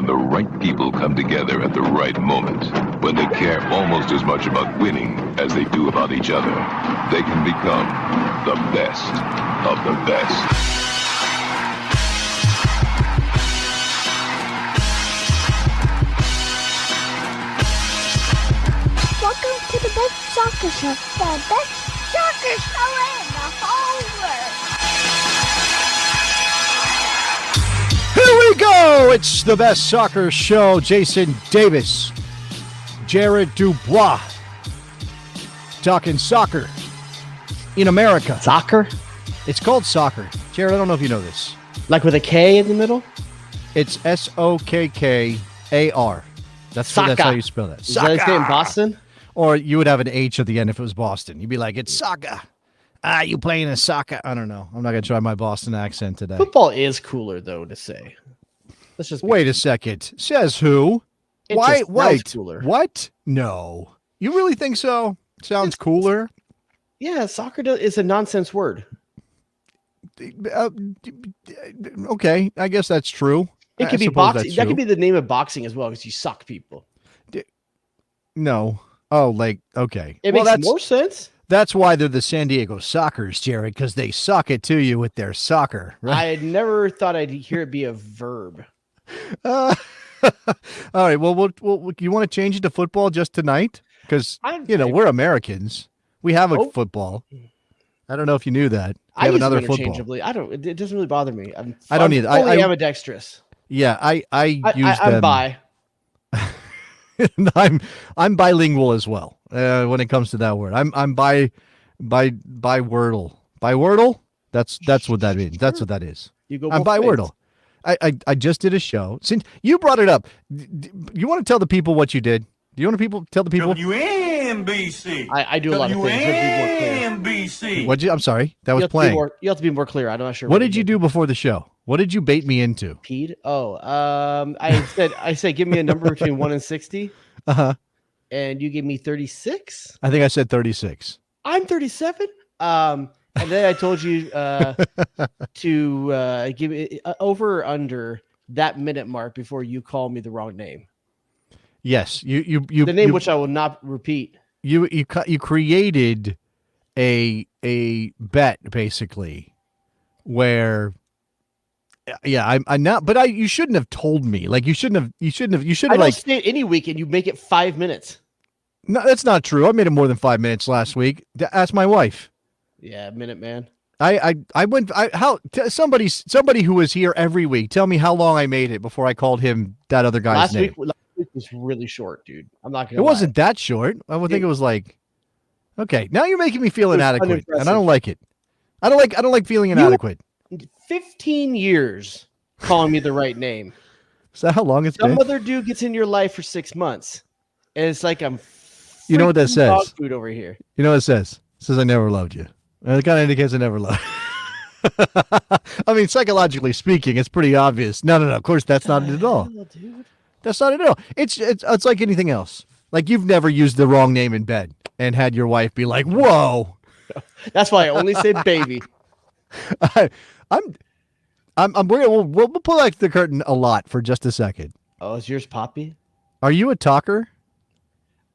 when the right people come together at the right moment, when they care almost as much about winning as they do about each other, they can become the best of the best. Welcome to the best soccer show, the best soccer show in the whole world. Here we go! It's the best soccer show. Jason Davis, Jared Dubois, talking soccer in America. Soccer? It's called soccer. Jared, I don't know if you know this. Like with a K in the middle? It's Sokkar. That's how you spell that. Is that his name, Boston? Or you would have an H at the end if it was Boston. You'd be like, it's soccer. You playing a soccer? I don't know. I'm not going to try my Boston accent today. Football is cooler, though, to say. Let's just Wait a second. Says who? Why? Wait. Cooler. What? No. You really think so? Sounds cooler? Yeah, soccer is a nonsense word. Okay, I guess that's true. It could be boxing. That could be the name of boxing as well, because you suck people. No. Oh, like, okay. It makes more sense. That's why they're the San Diego Sockers, Jared, because they sock it to you with their soccer. Right? I had never thought I'd hear it be a verb. All right. Well, you want to change it to football just tonight? Because, we're Americans. We have a football. I don't know if you knew that. We have another football. It doesn't really bother me. I don't either. I'm ambidextrous. Yeah, I'm bi. I'm bilingual as well when it comes to that word. I'm by Wordle. By Wordle? That's what that means. That's what that is. I'm by Wordle. I just did a show. Since you brought it up, you want to tell the people what you did? Do you want to tell the people? WNBC. I do a lot of things. WNBC. What'd you? I'm sorry. That was playing. You have to be more clear. I'm not sure. What did you do before the show? What did you bait me into? Peed? Oh, I said give me a number between 1 and 60. Uh-huh. And you gave me 36. I think I said 36. I'm 37. And then I told you to give it over or under that minute mark before you call me the wrong name. Yes, you the name which I will not repeat. You created a bet basically where I'm not, but you shouldn't have told me. Like you should have I don't stay any week and you make it 5 minutes. No, that's not true. I made it more than 5 minutes last week. Ask my wife. Yeah, minute man. Somebody who was here every week. Tell me how long I made it before I called him that other guy's name. Last week was really short, dude. I'm not gonna. It wasn't that short. I would think it was like. Okay, now you're making me feel inadequate, and I don't like it. I don't like feeling inadequate. 15 years calling me the right name. Is that how long it's been? Some other dude gets in your life for 6 months, and it's like I'm. You know what that says? Dog food over here. You know what it says? It says I never loved you. It kind of indicates I never loved. I mean, psychologically speaking, it's pretty obvious. No. Of course, that's not it at all. Dude. That's not it at all. It's like anything else. Like you've never used the wrong name in bed and had your wife be like, "Whoa." That's why I only say baby. We'll pull back the curtain a lot for just a second. Oh, is yours Poppy? Are you a talker?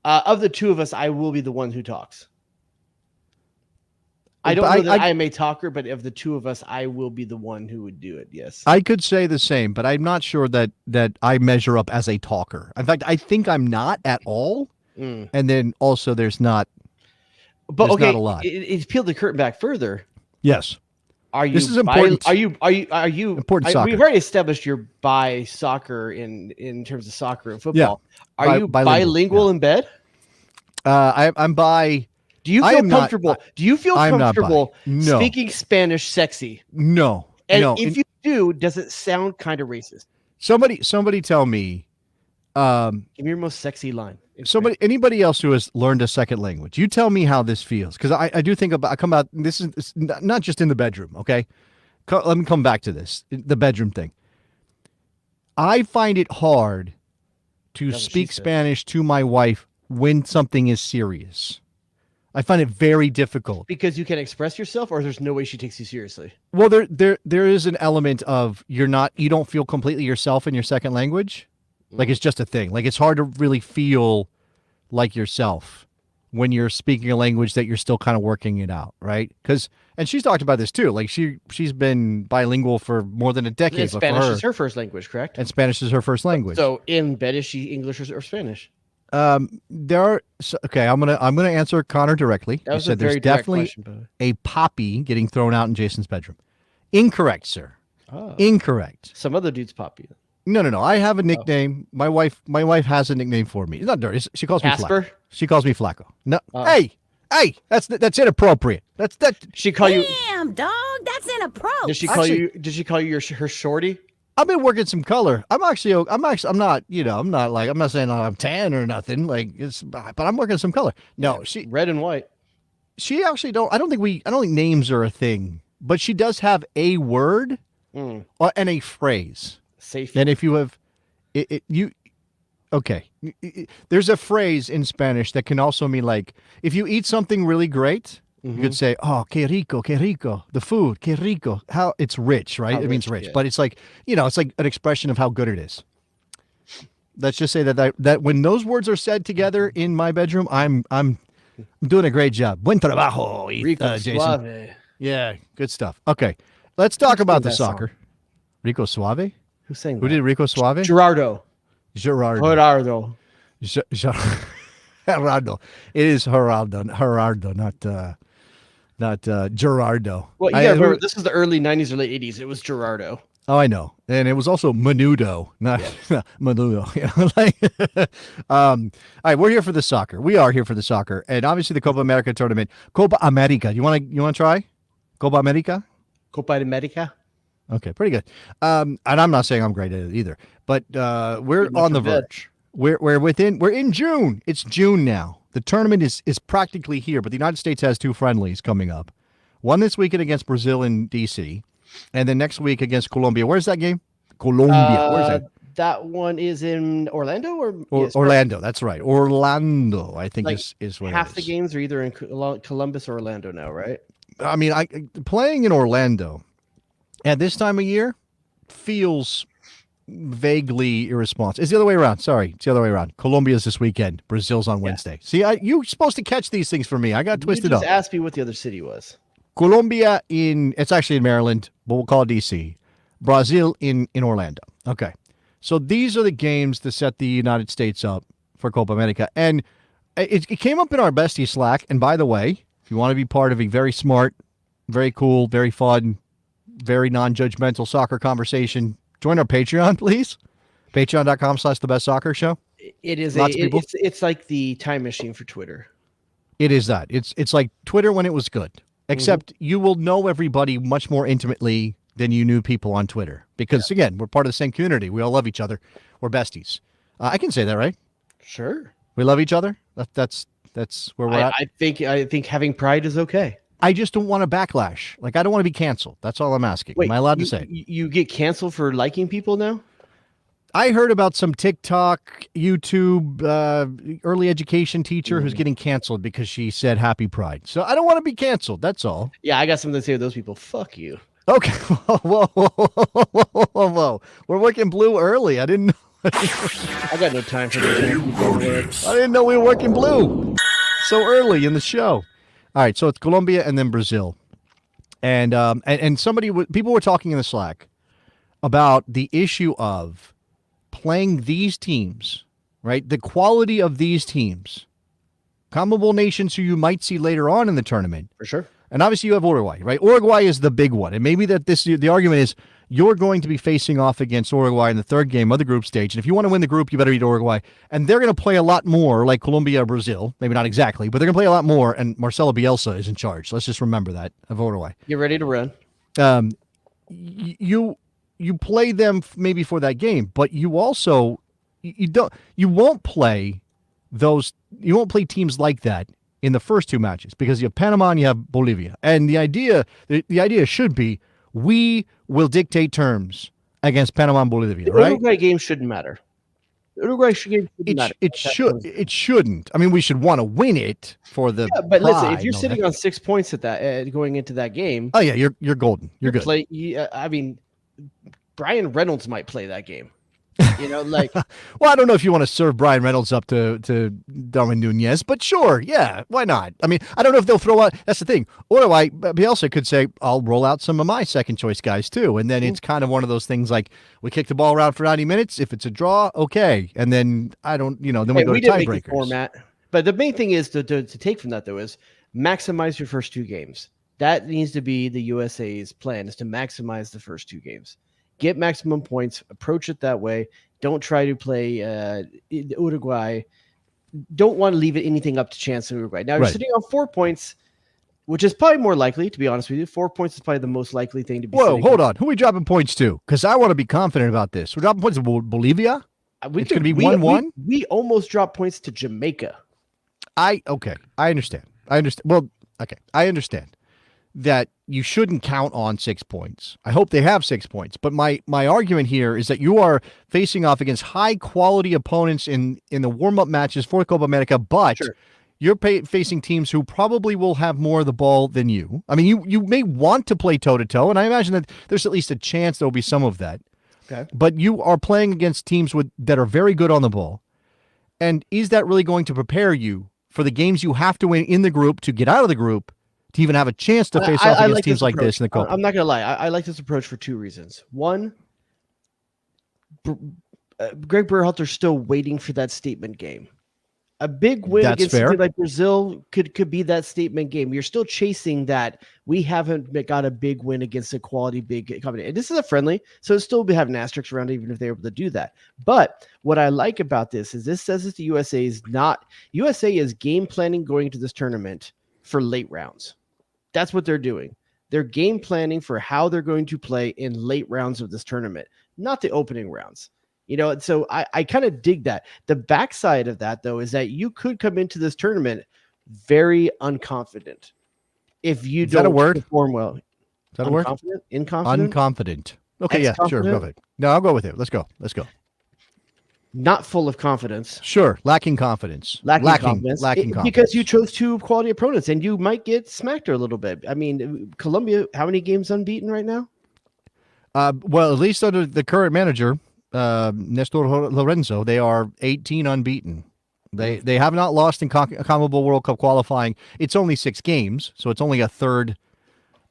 Of the two of us, I will be the one who talks. I don't know that I am a talker, but of the two of us, I will be the one who would do it. Yes. I could say the same, but I'm not sure that I measure up as a talker. In fact, I think I'm not at all. And then also there's not not a lot. It's peeled the curtain back further. Yes. This is important. Are you important soccer? We've already established you're bi soccer in terms of soccer and football. Yeah. Are you bilingual in bed? I'm bi. Do you feel comfortable? Do you feel comfortable No. speaking Spanish sexy? No. And if you do, does it sound kind of racist? Somebody tell me. Give me your most sexy line. Anybody else who has learned a second language, you tell me how this feels. Because I do think I come out, this is not just in the bedroom, okay? Let me come back to this, the bedroom thing. I find it hard to speak Spanish to my wife when something is serious. I find it very difficult. Because you can express yourself, or there's no way she takes you seriously? Well, there is an element of you don't feel completely yourself in your second language. Like it's just a thing. Like it's hard to really feel like yourself when you're speaking a language that you're still kind of working it out, right? And she's talked about this too. Like she's been bilingual for more than a decade. And but Spanish for her, is her first language, correct? and Spanish is her first language. So in bed, is she English or Spanish? There are okay. I'm gonna answer Connor directly. That You was said a very there's direct definitely question, by the way. a poppy getting thrown out in Jason's bedroom. Incorrect, sir. Oh. Incorrect. Some other dude's poppy. No. I have a nickname. My wife has a nickname for me. It's not dirty. She calls me Casper? Flacco. She calls me Flacco. No. Hey, that's inappropriate. That's. She call you? Damn, dog, that's inappropriate. Did she call you? Did she call you her shorty? I've been working some color. I'm not saying I'm tan or nothing. Like but I'm working some color. No, Red and white. she actually I don't think names are a thing, but she does have a word and a phrase. Safe. And if you have there's a phrase in Spanish that can also mean like if you eat something really great, you could say, "Oh, qué rico, the food, qué rico." How it's rich, right? It means rich, yeah. but it's like it's like an expression of how good it is. Let's just say that when those words are said together in my bedroom, I'm doing a great job. Buen trabajo, Rico Jason. Suave. Yeah, good stuff. Okay, let's talk about the that song? soccer. Rico Suave. Who sang Who that? did Rico Suave? Gerardo. Gerardo. Gerardo. Gerardo. It is Gerardo, not Gerardo. Well, you gotta remember, this is the early 90s or late 80s. It was Gerardo. Oh, I know. And it was also Menudo, not Menudo. All right, we're here for the soccer. We are here for the soccer. And obviously the Copa America tournament. Copa America. You want to try? Copa America? Copa America. Okay, pretty good. And I'm not saying I'm great at it either, but we're on the verge. We're in June. It's June now. The tournament is practically here, but the United States has two friendlies coming up. One this weekend against Brazil in D.C., and then next week against Colombia. Where's that game? Colombia. Where's that? That one is in Orlando yes, Orlando. That's right. Orlando, I think Like, is where half it the is. games are either in Columbus or Orlando now, right? I mean, playing in Orlando at this time of year feels vaguely irresponsible. It's the other way around. Sorry, it's the other way around. Colombia's this weekend. Brazil's on Wednesday. See, you're supposed to catch these things for me. I got twisted up. Just asked me what the other city was. Colombia it's actually in Maryland, but we'll call it DC. Brazil in Orlando. Okay. So these are the games to set the United States up for Copa America. And it came up in our bestie Slack. And by the way, if you want to be part of a very smart, very cool, very fun, very non-judgmental soccer conversation, join our Patreon, please. Patreon.com/thebestsoccershow. It is it's like the time machine for Twitter. It is that. It's like Twitter when it was good. Except you will know everybody much more intimately than you knew people on Twitter. Because, again, we're part of the same community. We all love each other. We're besties. I can say that, right? Sure. We love each other? That's where we're at? I think having pride is okay. I just don't want a backlash. Like, I don't want to be canceled. That's all I'm asking. Am I allowed to say? You get canceled for liking people now? I heard about some TikTok, YouTube, early education teacher who's getting canceled because she said happy pride. So I don't want to be canceled. That's all. Yeah, I got something to say to those people. Fuck you. Okay. Whoa. We're working blue early. I didn't know. I got no time for this. I didn't know we were working blue so early in the show. All right. So it's Colombia and then Brazil. And people were talking in the Slack about the issue of playing these teams, right? The quality of these teams, comparable nations who you might see later on in the tournament. For sure. And obviously you have Uruguay, right? Uruguay is the big one. And maybe the argument is you're going to be facing off against Uruguay in the third game of the group stage. And if you want to win the group, you better beat Uruguay. And they're going to play a lot more like Colombia or Brazil. Maybe not exactly, but they're going to play a lot more. And Marcelo Bielsa is in charge. Let's just remember that of Uruguay. Get ready to run. You play them maybe for that game, but you also you won't play teams like that in the first two matches because you have Panama and you have Bolivia. And the idea should be we will dictate terms against Panama and Bolivia, The right? Uruguay game shouldn't matter. The Uruguay game shouldn't matter. It shouldn't. I mean, we should want to win it for the. Yeah, but listen, if pride you're and all sitting that. on 6 points at that going into that game, Oh yeah, you're golden. You're good. I mean, Brian Reynolds might play that game. Like well, I don't know if you want to serve Brian Reynolds up to Darwin Nunez, but sure, yeah, why not? I mean, I don't know if they'll throw out. That's the thing. Or Bielsa could say, "I'll roll out some of my second choice guys too," and then it's kind of one of those things like we kick the ball around for 90 minutes. If it's a draw, okay, and then I don't, then we go to didn't make the tiebreakers. format, but the main thing is to take from that though is maximize your first 2 games. That needs to be the USA's plan, is to maximize the first 2 games. Get maximum points, approach it that way. Don't try to play Uruguay. Don't want to leave anything up to chance in Uruguay. Now you're sitting on 4 points, which is probably more likely, to be honest with you. 4 points is probably the most likely thing to be. Whoa, hold on. Who are we dropping points to? Because I want to be confident about this. We're dropping points to Bolivia? It's going to be 1-1? We almost dropped points to Jamaica. Okay. I understand. Well, okay. I understand that you shouldn't count on 6 points. I hope they have 6 points. But my argument here is that you are facing off against high-quality opponents in the warm-up matches for Copa America, but you're facing teams who probably will have more of the ball than you. I mean, you may want to play toe-to-toe, and I imagine that there's at least a chance there will be some of that. Okay. But you are playing against teams that are very good on the ball. And is that really going to prepare you for the games you have to win in the group to get out of the group to even have a chance to face off against teams like this in the Copa? I'm not going to lie. I like this approach for 2 reasons. One, Greg Berhalter's still waiting for that statement game. A big win against something like Brazil could be that statement game. You're still chasing that. We haven't got a big win against a quality big company. And this is a friendly, so it'll still be having asterisks around it, even if they're able to do that. But what I like about this is this says that the USA is game planning going into this tournament for late rounds. That's what they're doing. They're game planning for how they're going to play in late rounds of this tournament, not the opening rounds. So I kind of dig that. The backside of that, though, is that you could come into this tournament very unconfident if you don't perform well. Is that a word? Inconfident? Unconfident. Okay, yeah, sure. Go ahead. No, I'll go with it. Let's go. Not full of confidence. Sure, lacking confidence. Lacking confidence. Because you chose 2 quality opponents, and you might get smacked a little bit. I mean, Colombia, how many games unbeaten right now? Well, at least under the current manager, Nestor Lorenzo, they are 18 unbeaten. They have not lost in CONMEBOL World Cup qualifying. It's only 6 games, so it's only a third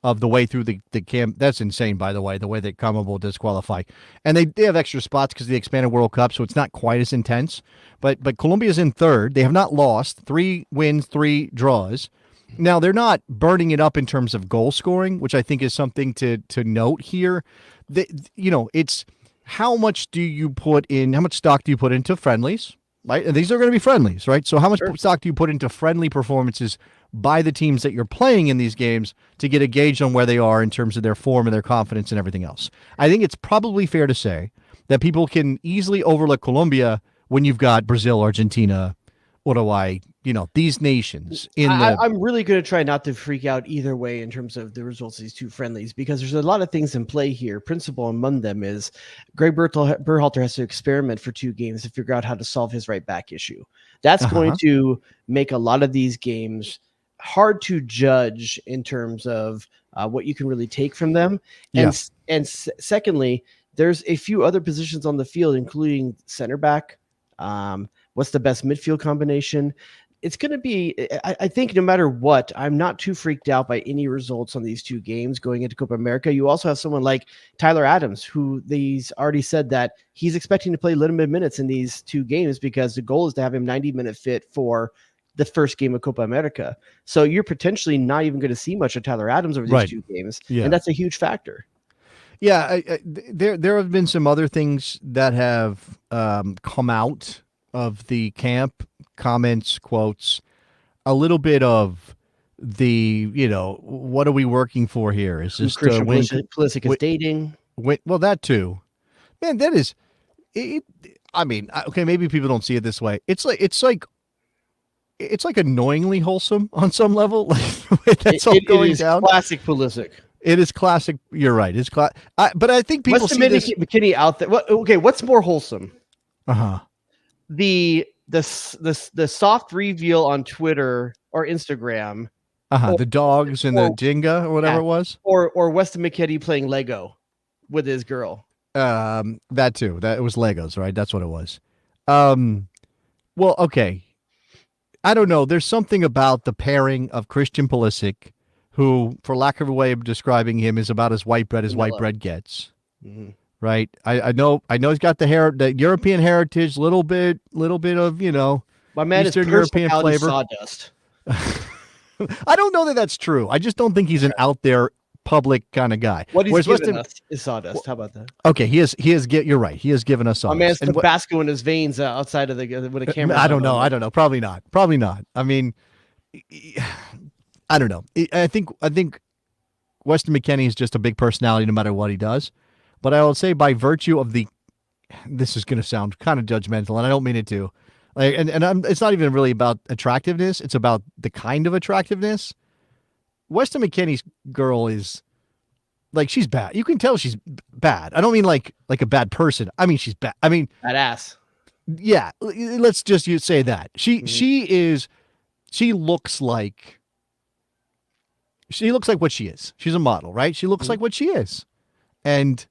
of the way through the camp. That's insane, by the way that CONMEBOL does qualify. And they have extra spots because of the expanded World Cup, so it's not quite as intense. But Colombia's in third. They have not lost. 3 wins, 3 draws. Now, they're not burning it up in terms of goal scoring, which I think is something to note here. It's how much stock do you put into friendlies, right? And these are going to be friendlies, right? So how much stock do you put into friendly performances by the teams that you're playing in these games to get a gauge on where they are in terms of their form and their confidence and everything else? I think it's probably fair to say that people can easily overlook Colombia when you've got Brazil, Argentina, Uruguay, these nations. I'm really going to try not to freak out either way in terms of the results of these 2 friendlies, because there's a lot of things in play here. Principle among them is Greg Berhalter has to experiment for 2 games to figure out how to solve his right back issue. That's going to make a lot of these games hard to judge in terms of what you can really take from them. And secondly, there's a few other positions on the field, including center back. What's the best midfield combination? It's going to be, I think no matter what, I'm not too freaked out by any results on these 2 games going into Copa America. You also have someone like Tyler Adams, who he's already said that he's expecting to play limited minutes in these 2 games because the goal is to have him 90-minute fit for the first game of Copa America. So you're potentially not even going to see much of Tyler Adams over these 2 games. Yeah. And that's a huge factor. Yeah, there have been some other things that have come out of the camp, comments, quotes, a little bit of the, what are we working for here? Is this Pulisic is dating? Well, that too. Man, that is, I mean, okay, maybe people don't see it this way. It's like annoyingly wholesome on some level. Like that's all going down. Classic Pulisic. It is classic. You're right. It's but I think people see this. McKinney out there. Okay, what's more wholesome? The soft reveal on Twitter or Instagram. The dogs and the Jenga or whatever it was. Or Weston McKinney playing Lego with his girl. That too. That it was Legos, right? That's what it was. Well, okay. I don't know. There's something about the pairing of Christian Pulisic, who, for lack of a way of describing him, is about as white bread as white bread gets. Mm-hmm. Right? I know he's got the European heritage, little bit of, My man Eastern is European personality flavor. sawdust. I don't know that that's true. I just don't think he's an out there public kind of guy. What he's Whereas given Weston, us is sawdust. How about that? okay, you're right. He has given us My sawdust. man's And Tabasco in his veins outside of the with a camera. I don't know. Probably not. I mean, I don't know. I think Weston McKennie is just a big personality no matter what he does. But I will say, by virtue of this is going to sound kind of judgmental, and I don't mean it to. It's not even really about attractiveness. It's about the kind of attractiveness. Weston McKennie's girl is like, she's bad. You can tell she's bad. I don't mean like a bad person. I mean, she's bad. I mean, That ass. yeah. Let's just say that she looks like what she is. She's a model, right? She looks like what she is. And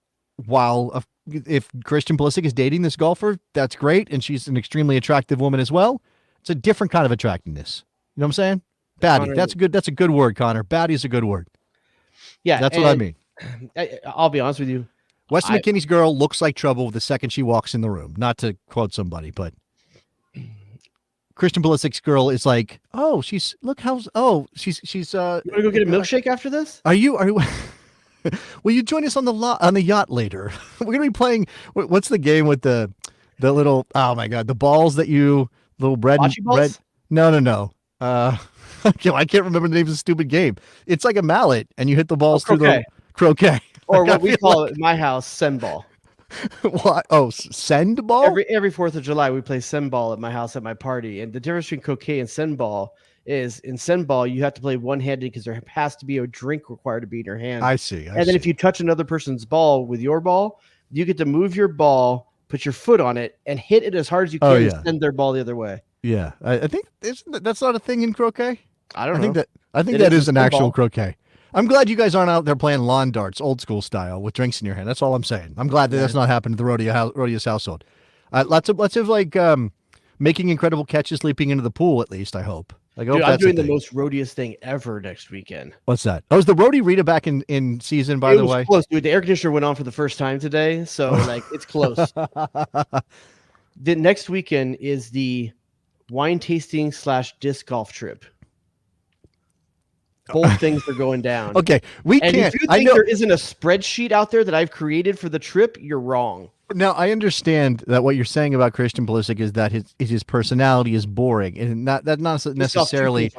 while if Christian Pulisic is dating this golfer, that's great, and she's an extremely attractive woman as well. It's a different kind of attractiveness. You know what I'm saying? Baddie. Connor, That's a good word, Connor. Baddie's a good word. Yeah, That's what I mean. I'll be honest with you. Weston McKinney's girl looks like trouble the second she walks in the room. Not to quote somebody, but Christian Pulisic's girl is like, oh, she's You want to go get a milkshake after this? Are you will you join us on the yacht later? We're gonna be playing. What's the game with the little? Oh my god, the balls that you little bread. Bocce balls? Bread. No. I can't remember the name of the stupid game. It's like a mallet, and you hit the balls through the croquet, or what we call it in my house, send ball. What? Oh, send ball. Every 4th of July, we play send ball at my house at my party, and the difference between croquet and send ball is in send ball you have to play one-handed because there has to be a drink required to be in your hand. I see. And then if you touch another person's ball with your ball, you get to move your ball, put your foot on it, and hit it as hard as you can and send their ball the other way. Yeah, I think that's not a thing in croquet. I don't know. I think that is an actual croquet. I'm glad you guys aren't out there playing lawn darts, old school style, with drinks in your hand. That's all I'm saying. I'm glad that's not happened to the Rodeo's household. Lots of like making incredible catches, leaping into the pool. At least I hope. Like, Dude, I'm doing the most roadiest thing ever next weekend. What's that? Oh, is the roadie Rita back in season? By the way, close, dude. The air conditioner went on for the first time today, so like it's close. The next weekend is the wine tasting / disc golf trip. Both things are going down. Okay, If you think there isn't a spreadsheet out there that I've created for the trip, you're wrong. Now, I understand that what you're saying about Christian Pulisic is that his personality is boring, and that's not necessarily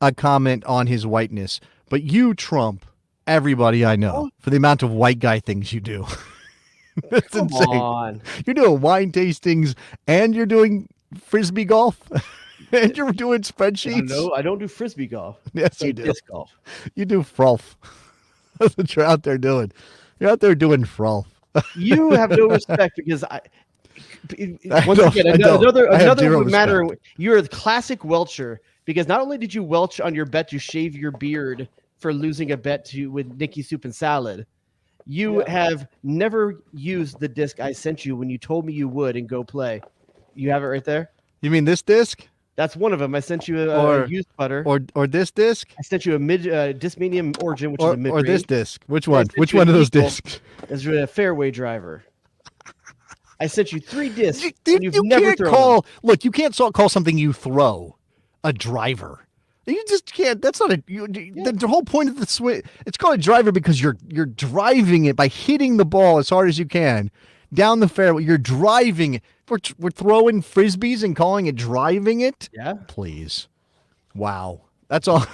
a comment on his whiteness. But you trump everybody I know for the amount of white guy things you do. That's Come insane. on. You're doing wine tastings, and you're doing frisbee golf, and you're doing spreadsheets. No, I don't do frisbee golf. Yes, you do. Disc golf. You do frolf. That's what you're out there doing. You're out there doing frolf. You have no respect because once don't. again, I don't. I have another zero matter. You're a classic welcher because not only did you welch on your bet to shave your beard for losing a bet with Nikki Soup and Salad, you have never used the disc I sent you when you told me you would and go play. You have it right there. You mean this disc? That's one of them. I sent you a used putter. Or this disc? I sent you a disc medium origin, which is a mid. Or this disc. Which one? Which one of those discs? Is a fairway driver. I sent you 3 discs. You never can't call. Look, you can't call something you throw a driver. You just can't. That's not the whole point of the swing. It's called a driver because you're driving it by hitting the ball as hard as you can down the fairway. You're driving it. We're throwing frisbees and calling it driving it. Yeah, please. Wow, that's all.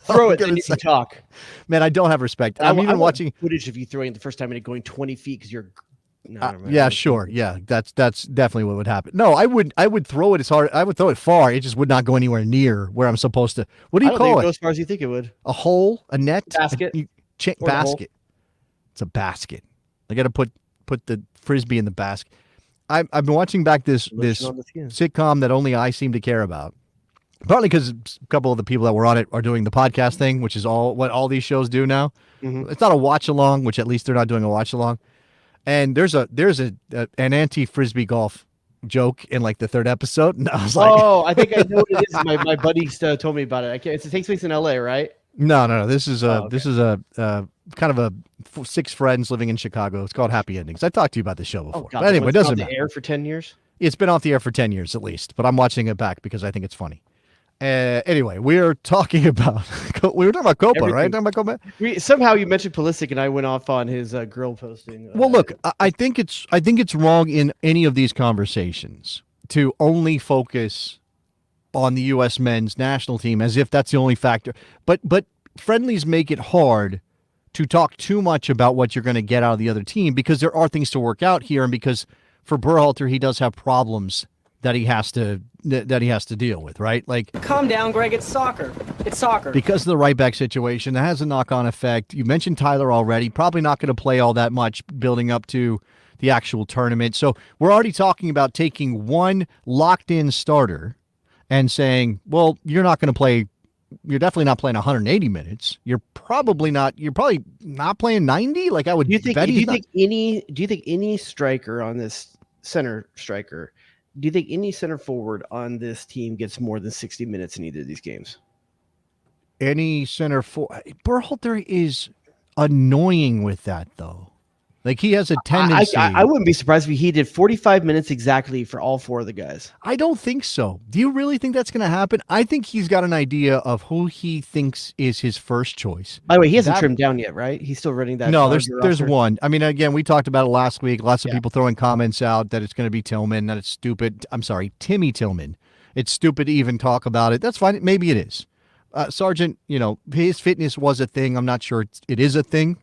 Throw it, then you can talk. Man, I don't have respect. I'm even watching footage of you throwing it the first time and it going 20 feet because you're. Yeah, sure. Yeah, that's definitely what would happen. No, I would throw it as hard. I would throw it far. It just would not go anywhere near where I'm supposed to. What do you call it? Go as far as you think it would. A hole, a net, basket, basket. It's a basket. I got to put the frisbee in the basket. I've been watching back this sitcom that only I seem to care about. Partly because a couple of the people that were on it are doing the podcast thing, which is what all these shows do now. Mm-hmm. It's not a watch along, which at least they're not doing a watch along. And there's an anti-frisbee golf joke in like the third episode, and I was like, Oh, I think I know what it is. My buddy told me about it. It takes place in LA, right? no. This is Oh, okay. this is a kind of a six friends living in Chicago. It's called Happy Endings. I talked to you about this show before. God, But anyway, it it's been doesn't on the matter. air for 10 years. It's been off the air for 10 years at least, but I'm watching it back because I think it's funny. Anyway, we're talking about Copa, Everything. right? Talking about Copa. Somehow you mentioned Pulisic, and I went off on his girl posting. Well, look, I think it's wrong in any of these conversations to only focus on the U.S. men's national team as if that's the only factor. But friendlies make it hard to talk too much about what you're going to get out of the other team because there are things to work out here, and because for Berhalter he does have problems that he has to deal with, right? Like, Calm down, Greg. It's soccer. It's soccer. because of the right back situation, that has a knock-on effect. You mentioned Tyler already, probably not going to play all that much building up to the actual tournament. So we're already talking about taking one locked-in starter and saying, well, you're definitely not playing 180 minutes. You're probably not playing 90. Like, I would do you think bet he's not. do you think any striker on this center striker, do you think any center forward on this team gets more than 60 minutes in either of these games? Any center for Berhalter is annoying with that, though. Like, he has a tendency. I wouldn't be surprised if he did 45 minutes exactly for all four of the guys. I don't think so. Do you really think that's going to happen? I think he's got an idea of who he thinks is his first choice. By the way, he hasn't trimmed down yet, right? He's still running that. No, there's roster. one. I mean, again, we talked about it last week. Lots of people throwing comments out that it's going to be Tillman, that it's stupid. I'm sorry, Timmy Tillman. It's stupid to even talk about it. That's fine. Maybe it is. Sargent, his fitness was a thing. I'm not sure it is a thing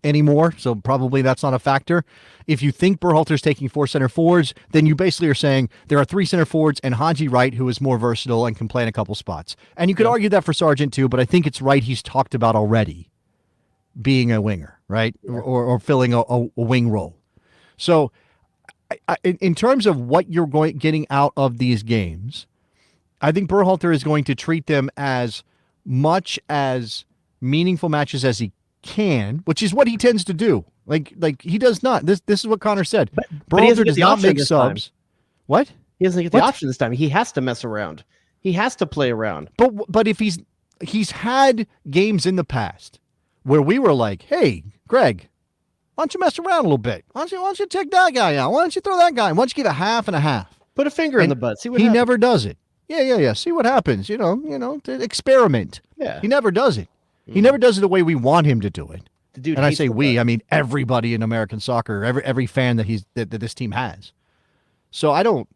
anymore, so probably that's not a factor. If you think Berhalter's taking four center forwards, then you basically are saying there are three center forwards and Haji Wright, who is more versatile and can play in a couple spots. And you could argue that for Sargent too, but I think it's right. He's talked about already being a winger, right? Or filling a wing role. So in terms of what you're getting out of these games, I think Berhalter is going to treat them as much as meaningful matches as he can, which is what he tends to do. Like he does not. This is what Connor said. But he Berhalter doesn't get does the not option make this subs. time. What? He doesn't get the What? option this time. He has to mess around. He has to play around. But if he's had games in the past where we were like, hey, Greg, why don't you mess around a little bit? Why don't you take that guy out? Why don't you throw that guy? Why don't you give a half and a half? Put a finger in And the butt. See what he happens. never does it. Yeah. See what happens. To experiment. Yeah. He never does it. He never does it the way we want him to do it. The dude And I hates say the we, butt. I mean everybody in American soccer, every fan that that this team has. So I don't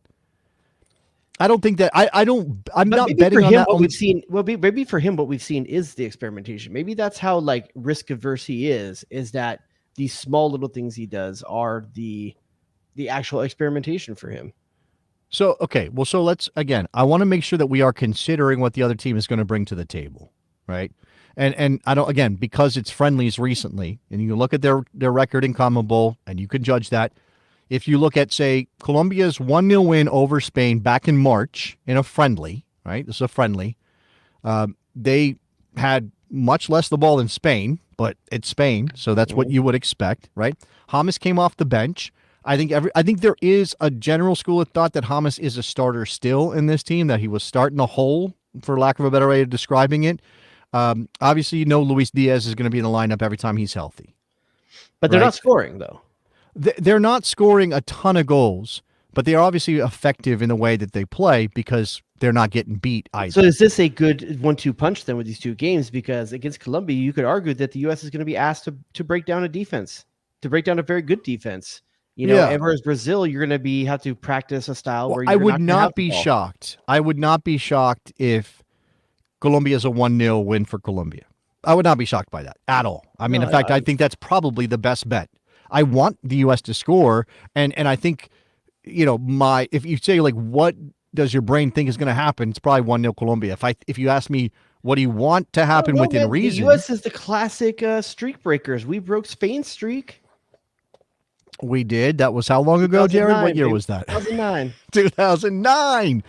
think that I'm But not maybe betting for on him, that. what we've seen. Well, maybe for him, what we've seen is the experimentation. Maybe that's how risk averse he is that these small little things he does are the actual experimentation for him. So let's again. I want to make sure that we are considering what the other team is going to bring to the table, right? And I don't, again, because it's friendlies recently, and you look at their record in CONMEBOL, and you can judge that. If you look at, say, Colombia's 1-0 win over Spain back in March in a friendly, right? This is a friendly. They had much less the ball than Spain, but it's Spain, so that's what you would expect, right? James came off the bench. I think there is a general school of thought that James is a starter still in this team, that he was starting a hole, for lack of a better way of describing it. Obviously, Luis Diaz is going to be in the lineup every time he's healthy. But they're Right. not scoring, though. They're not scoring a ton of goals, but they are obviously effective in the way that they play because they're not getting beat either. So is this a good 1-2 punch then with these two games? Because against Colombia, you could argue that the U.S. is going to be asked to break down a defense, to break down a very good defense. Yeah. And whereas Brazil, you're going to have to practice a style where I you're would gonna not have the be ball. shocked. I would not be shocked if Colombia is a 1-0 win for Colombia. I would not be shocked by that at all. I mean, in fact, I think that's probably the best bet. I want the U.S. to score, and I think, if you say, what does your brain think is going to happen, it's probably 1-0 Colombia. If you ask me, what do you want to happen within man, reason? The U.S. is the classic streak breakers. We broke Spain's streak. We did. That was how long ago, Jared? What 2009, year baby. was that? 2009. 2009.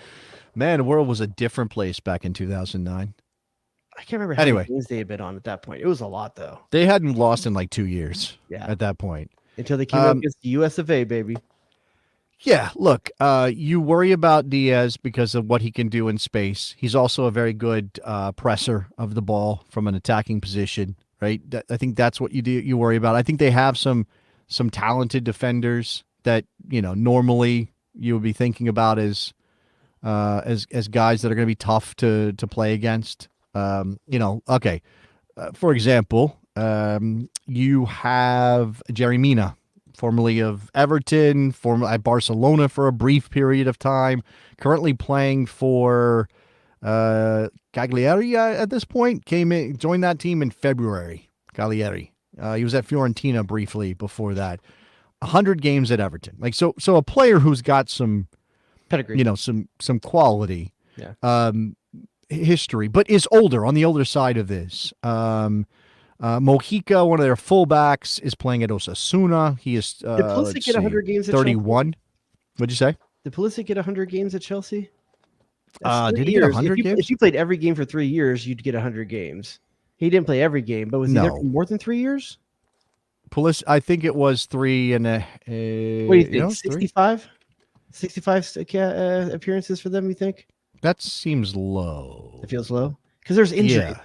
Man, the world was a different place back in 2009. I can't remember how Anyway. many games they had been on at that point. It was a lot, though. They hadn't lost in 2 years Yeah. at that point. until they came up against the US of A, baby. Yeah, look, you worry about Diaz because of what he can do in space. He's also a very good presser of the ball from an attacking position, right? I think that's what you worry about. I think they have some talented defenders that normally you would be thinking about as guys that are going to be tough to play against. Okay, for example, you have Jerry Mina, formerly of Everton, formerly at Barcelona for a brief period of time, currently playing for Cagliari at this point, joined that team in February. Cagliari. He was at Fiorentina briefly before that. 100 games at Everton. So a player who's got some pedigree, some quality, history, but is on the older side of this. Mojica, one of their fullbacks, is playing at Osasuna. He is did Pulisic get 100 games at 31. What'd you say? Did Pulisic get 100 games at Chelsea? Did he get 100 games? If you played every game for 3 years, you'd get 100 games. He didn't play every game, but was he there for more than 3 years? Pulisic, I think it was 3 and a. What do you think? 65? 65 appearances for them, you think? That seems low. It feels low? Because there's injuries. Yeah.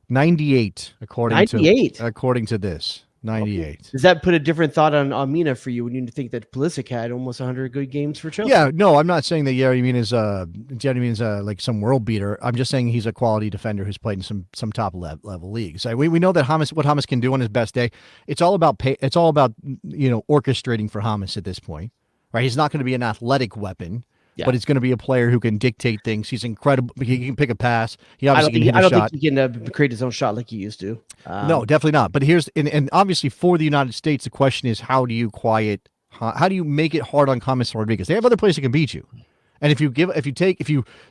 98, according to this. 98. Does that put a different thought on Mina for you when you think that Pulisic had almost 100 good games for Chelsea? Yeah, no, I'm not saying that Jerry Mina is like some world beater. I'm just saying he's a quality defender who's played in some top level leagues. We know that what James can do on his best day. It's all about orchestrating for James at this point, right? He's not going to be an athletic weapon. Yeah. But it's going to be a player who can dictate things. He's incredible. He can pick a pass. He obviously can hit a shot. I don't think he can create his own shot like he used to. No, definitely not. But and obviously for the United States, the question is how do you make it hard on James Rodriguez? They have other players that can beat you. And if you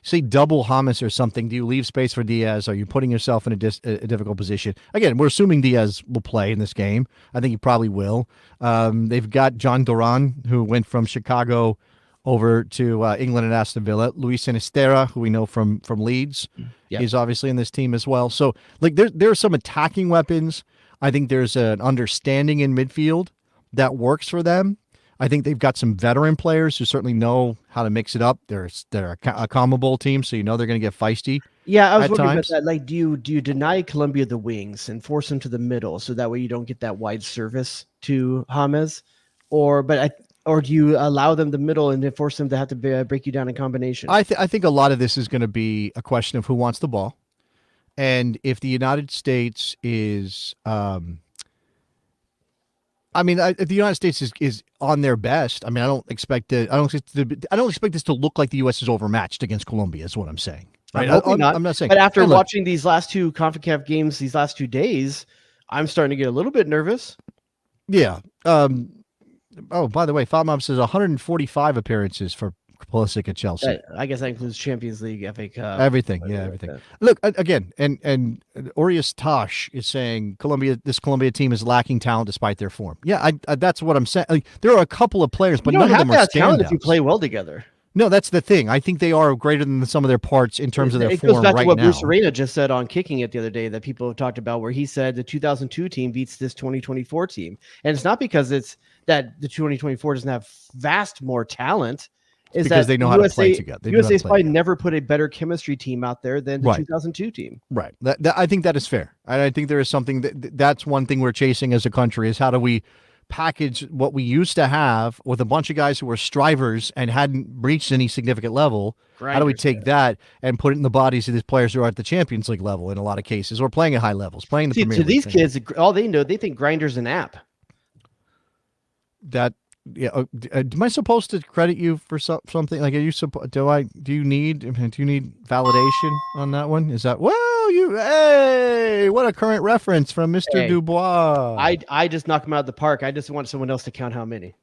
say double James or something, do you leave space for Diaz? Are you putting yourself in a difficult position? Again, we're assuming Diaz will play in this game. I think he probably will. They've got John Duran, who went from Chicago over to England and Aston Villa. Luis Sinisterra, who we know from Leeds, is obviously in this team as well. So, there are some attacking weapons. I think there's an understanding in midfield that works for them. I think they've got some veteran players who certainly know how to mix it up. They're a CONMEBOL team, so they're going to get feisty. Yeah, I was wondering about that. Do you deny Colombia the wings and force them to the middle so that way you don't get that wide service to James, or do you allow them the middle and then force them to have to break you down in combination? I think a lot of this is going to be a question of who wants the ball. And if the United States is, if the United States is on their best, I don't expect this to look like the U.S. is overmatched against Colombia. Is what I'm saying. Right? I'm not saying. But after watching these last two CONCACAF games, these last 2 days, I'm starting to get a little bit nervous. Yeah. Oh, by the way, Fatma says 145 appearances for Pulisic at Chelsea. I guess that includes Champions League, FA Cup. Everything, everything. Look, again, and Orius Tosh is saying this Colombia team is lacking talent despite their form. Yeah, that's what I'm saying. There are a couple of players, but none of them are standouts. If you play well together. No, that's the thing. I think they are greater than some of their parts in terms of their form right now. It goes back to what Bruce Arena just said on Kicking It the other day that people have talked about, where he said the 2002 team beats this 2024 team. And it's not because it's that the 2024 doesn't have vast more talent. It's because they know how to play together. USA's probably never put a better chemistry team out there than the 2002 team. Right. I think that is fair. And I think there is something that's one thing we're chasing as a country is how do we package what we used to have with a bunch of guys who were strivers and hadn't reached any significant level. How do we take that and put it in the bodies of these players who are at the Champions League level in a lot of cases, or playing at high levels, playing the Premier League? To these kids, all they know, they think Grindr's an app. Am I supposed to credit you for something? Like, do you need validation on that one? Is that, hey, what a current reference from Mr. Dubois. I just knocked him out of the park. I just want someone else to count how many.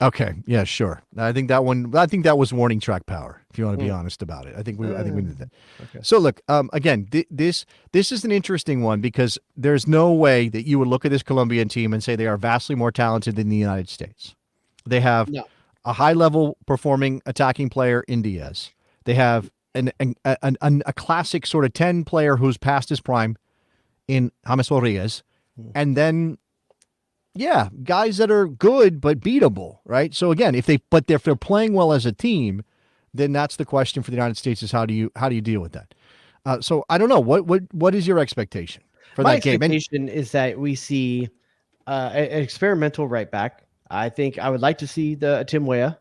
Okay. Yeah, sure. I think that was warning track power, if you want to be honest about it. I think we did that. Okay. So look, again, this is an interesting one because there's no way that you would look at this Colombian team and say they are vastly more talented than the United States. They have a high level performing attacking player in Diaz. They have a classic sort of 10 player who's past his prime in James Rodriguez, and then Yeah, guys that are good but beatable, right? So again, if they're playing well as a team, then that's the question for the United States: is how do you deal with that? So I don't know what is your expectation for My that game? And expectation is that we see an experimental right back. I think I would like to see the Tim Weah.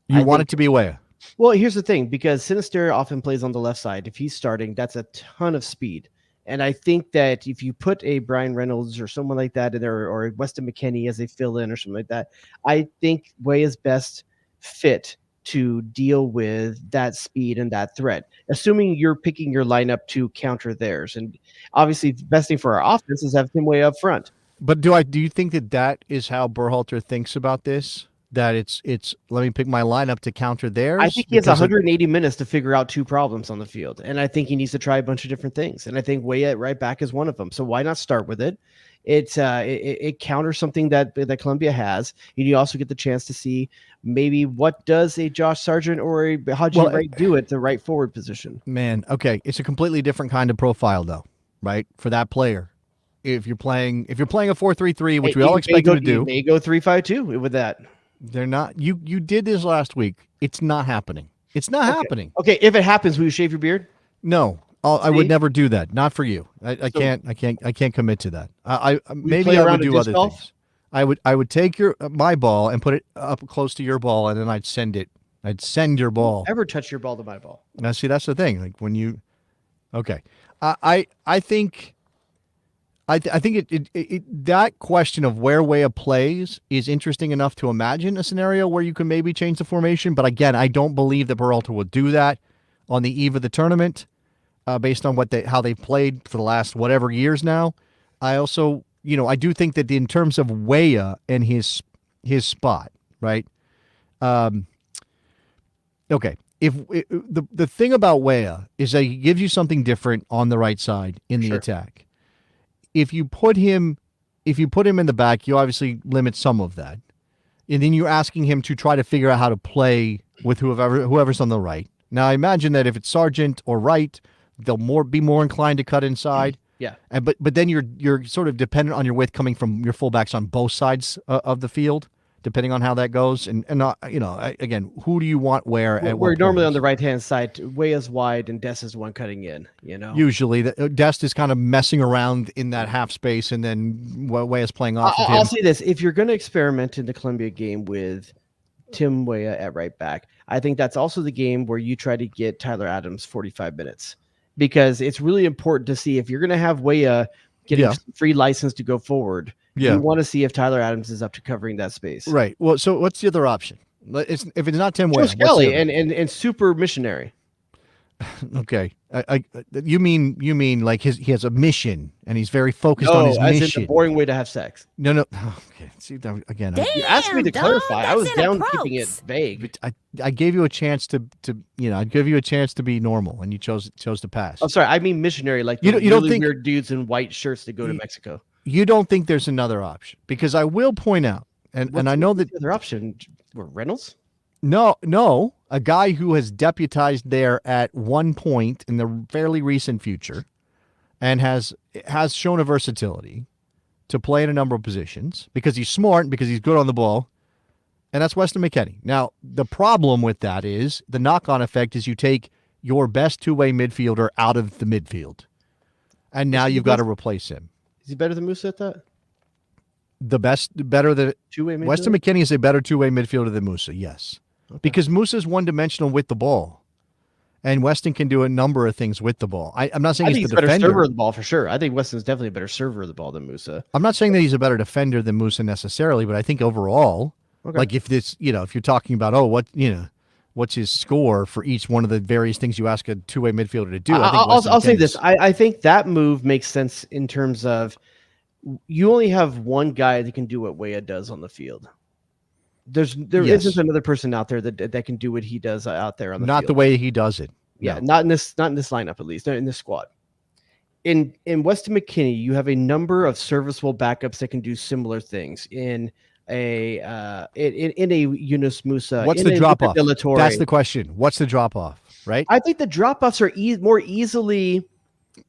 you I want think- it to be Weah. Well, here's the thing, because Sinister often plays on the left side. If he's starting, that's a ton of speed. And I think that if you put a Brian Reynolds or someone like that in there, or Weston McKennie as they fill in or something like that, I think Way is best fit to deal with that speed and that threat, assuming you're picking your lineup to counter theirs. And obviously, the best thing for our offense is have Tim Way up front. But do you think that is how Berhalter thinks about this? That it's let me pick my lineup to counter theirs? I think he has Because of- 180 minutes to figure out two problems on the field, and I think he needs to try a bunch of different things. And I think Way at right back is one of them. So why not start with it? It counters something that Colombia has, and you also get the chance to see maybe what does a Josh Sargent or a Haji Wright do at the right forward position. Man, okay, it's a completely different kind of profile, though, right? For that player, if you're playing a 4-3-3, which we all expect him to do, You may go 3-5-2 with that. they're not. You did this last week. It's not happening. It's not happening. Okay, if it happens, will you shave your beard? No, I would See? never do that. Not for you. I can't commit to that. I maybe play I around would with do disc other golf? things. I would take my ball and put it up close to your ball, and then I'd send it. I'd send your ball. Ever touch your ball to my ball? Now, see, that's the thing. Like when you, okay, I think that question of where Weah plays is interesting enough to imagine a scenario where you can maybe change the formation. But again, I don't believe that Berhalter will do that on the eve of the tournament, based on how they played for the last whatever years now. I also, I do think that in terms of Weah and his spot, right? Okay. If the thing about Weah is that he gives you something different on the right side in the attack. If you put him in the back, you obviously limit some of that. And then you're asking him to try to figure out how to play with whoever's on the right. Now I imagine that if it's Sargent or Wright, they'll be more inclined to cut inside. Yeah. But then you're sort of dependent on your width coming from your fullbacks on both sides of the field, depending on how that goes. And again, who do you want where? We're normally on the right hand side. Way is wide and Des is the one cutting in. Usually, Dest is kind of messing around in that half space, and then Way is playing off of him. I'll say this: if you're going to experiment in the Colombia game with Tim Weah at right back, I think that's also the game where you try to get Tyler Adams 45 minutes, because it's really important to see if you're going to have Weah getting free license to go forward. Yeah. You want to see if Tyler Adams is up to covering that space. Right. Well, so what's the other option? If it's not Tim Weah, Joe Skelly and super missionary. Okay. You mean like he has a mission and he's very focused on his as mission. in the boring way to have sex. No. Okay. See that again. You asked me to clarify. I was down keeping it vague. I gave you a chance to I give you a chance to be normal, and you chose to pass. I'm sorry. I mean missionary, like You don't really think- weird dudes in white shirts that go to Mexico. You don't think there's another option? Because I will point out, and I know that the other option were Reynolds. No, a guy who has deputized there at one point in the fairly recent future, and has shown a versatility to play in a number of positions because he's smart, because he's good on the ball, and that's Weston McKennie. Now, the problem with that is the knock-on effect is you take your best two-way midfielder out of the midfield, and now you've got to replace him. Is he better than Musa at that? Better than Two-way midfielder? Weston McKennie is a better two-way midfielder than Musa, yes. Okay. Because Musa's one-dimensional with the ball, and Weston can do a number of things with the ball. I'm not saying he's the better defender. server of the ball for sure. I think Weston's definitely a better server of the ball than Musa. I'm not saying that he's a better defender than Musa necessarily, but I think overall, like if you're talking about what's his score for each one of the various things you ask a two-way midfielder to do. I'll say this: I think that move makes sense in terms of you only have one guy that can do what Weah does on the field. There isn't another person out there that can do what he does out there on the field. Not the way he does it. Yeah, not in this lineup, at least, not in this squad. In Weston McKennie, you have a number of serviceable backups that can do similar things. In a Yunus Musa, what's the drop off? That's the question. What's the drop off? Right? I think the drop offs are more easily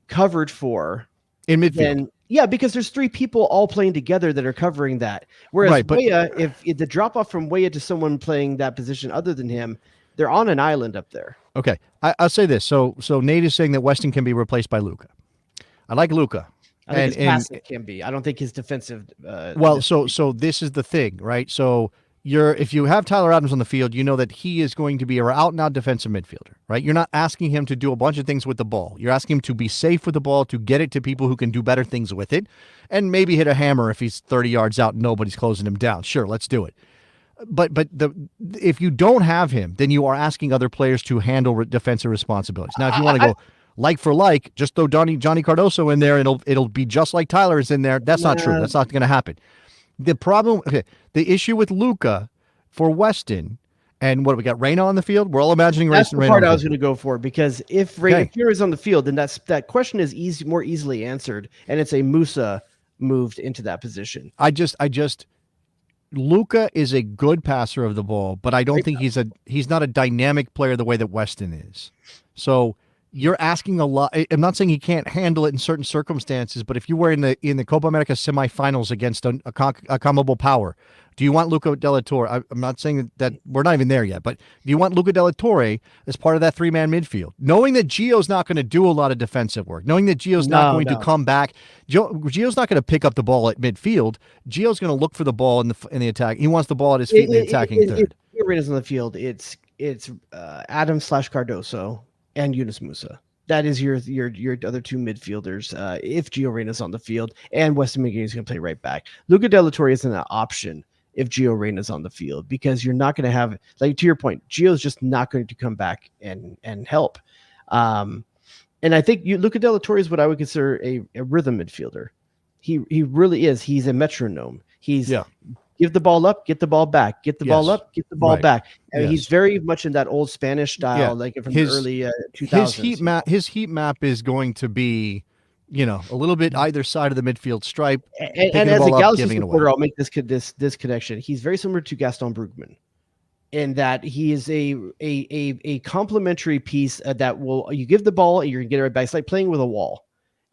covered for in midfield. then yeah, because there's three people all playing together that are covering that. Whereas Right, but- Weah, if the drop off from Weah to someone playing that position other than him, they're on an island up there. Okay, I'll say this. So Nate is saying that Weston can be replaced by Luka. I like Luka. I think his passive can be. I don't think his defensive. Well, so this is the thing, right? So if you have Tyler Adams on the field, you know that he is going to be an out-and-out defensive midfielder, right? You're not asking him to do a bunch of things with the ball. You're asking him to be safe with the ball, to get it to people who can do better things with it, and maybe hit a hammer if he's 30 yards out and nobody's closing him down. Sure, let's do it. But if you don't have him, then you are asking other players to handle defensive responsibilities. Now, if you want to go like for like, just throw Johnny Cardoso in there, it'll be just like Tyler is in there. That's not true. That's not going to happen. The issue with Luka for Weston, and what we got, Reyna on the field. We're all imagining that's Reyna. the part I was going to go for, because if Reyna is on the field, then that question is more easily answered, and it's a Musa moved into that position. Luka is a good passer of the ball, but I don't think he's not a dynamic player the way that Weston is. So you're asking a lot. I'm not saying he can't handle it in certain circumstances, but if you were in the Copa America semifinals against a comparable power, do you want Luca de la Torre? I'm not saying that we're not even there yet, but do you want Luca de la Torre as part of that three-man midfield? Knowing that Gio's not going to do a lot of defensive work, knowing that Gio's not going to come back, Gio's not going to pick up the ball at midfield. Gio's going to look for the ball in the attack. He wants the ball at his feet in the attacking third. If Reyna's on the field, it's Adams/Cardoso and Yunus Musa. That is your other two midfielders. If Gio Reyna's on the field, and Weston McKennie is going to play right back. Luca de la Torre isn't an option if Gio Reyna's on the field, because you're not going to have, like, to your point, Gio's just not going to come back and help. And I think Luca de la Torre is what I would consider a rhythm midfielder. He really is. He's a metronome. He's give the ball up, get the ball back, get the ball up, get the ball back. And he's very much in that old Spanish style, like from the early 2000s. His heat map is going to be, a little bit either side of the midfield stripe. And as a Galaxy supporter, I'll make this connection. He's very similar to Gaston Brugman, in that he is a complementary piece that you give the ball and you're gonna get it right back. It's like playing with a wall.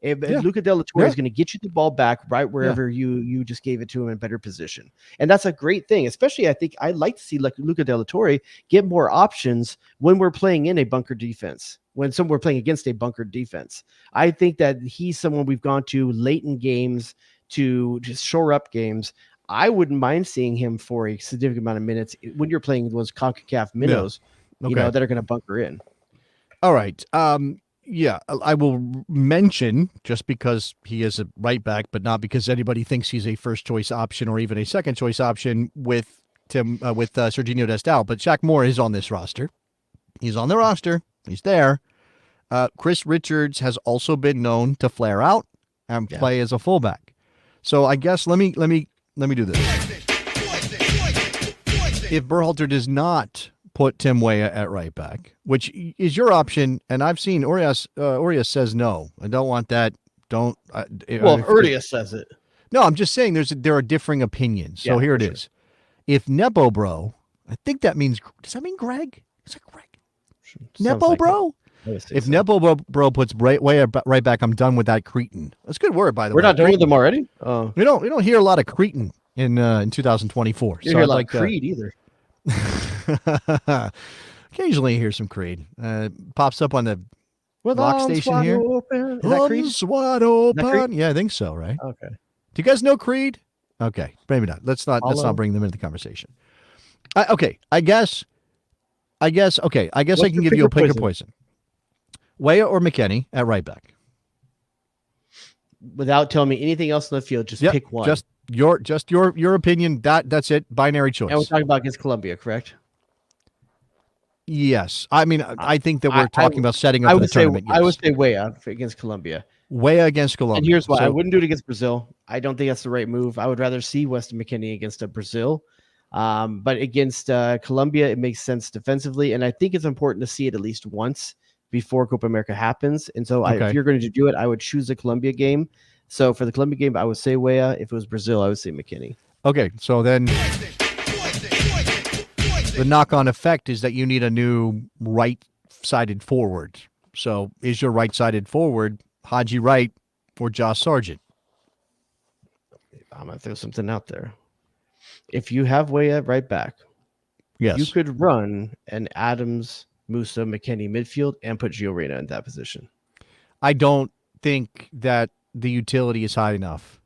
Luca de la Torre is going to get you the ball back right wherever you just gave it to him in a better position. And that's a great thing. Especially, I think I'd like to see Luca de la Torre get more options when we're playing in a bunker defense, when we're playing against a bunkered defense. I think that he's someone we've gone to late in games to just shore up games. I wouldn't mind seeing him for a significant amount of minutes when you're playing those CONCACAF minnows, that are going to bunker in. All right. Yeah, I will mention, just because he is a right back, but not because anybody thinks he's a first choice option or even a second choice option with Serginho Destau. But Shaq Moore is on this roster. He's on the roster. He's there. Chris Richards has also been known to flare out and play as a fullback. So I guess let me do this. If Berhalter does not put Tim Weah at right back, which is your option, and I've seen Urias says no. I don't want that. Urias says it. No, I'm just saying there are differing opinions. So here it is. If Nepo Bro, I think that means, does that mean Greg? Is it Greg? Nepo Bro? If Nepo Bro puts Weah right back, I'm done with that cretin. That's a good word, by the way. We're not done with them already? Oh. We don't hear a lot of cretin in 2024. You don't hear a lot of Creed either. Occasionally you hear some Creed. Pops up on the With rock station here. Open. Is that Creed? Arms wide open. Yeah, I think so, right? Okay. Do you guys know Creed? Okay, maybe not. Let's not bring them into the conversation. Okay, I guess I can give you a pick or poison. Weah or McKennie at right back. Without telling me anything else in the field, just pick one. Just your opinion. That's it. Binary choice. And we're talking about against Colombia, correct? Yes. I mean, I think that we're talking about setting up the tournament. I would say Weah against Colombia. Weah against Colombia. And here's why. I wouldn't do it against Brazil. I don't think that's the right move. I would rather see Weston McKennie against Brazil. But against Colombia, it makes sense defensively. And I think it's important to see it at least once before Copa America happens. And so if you're going to do it, I would choose the Colombia game. So for the Colombia game, I would say Weah. If it was Brazil, I would say McKennie. Okay, so then the knock-on effect is that you need a new right-sided forward. So is your right-sided forward Haji Wright or Josh Sargent? I'm gonna throw something out there. If you have Way at right back, Yes. you could run an Adams, Musa, McKennie midfield and put Gio Reyna in that position. I don't think that the utility is high enough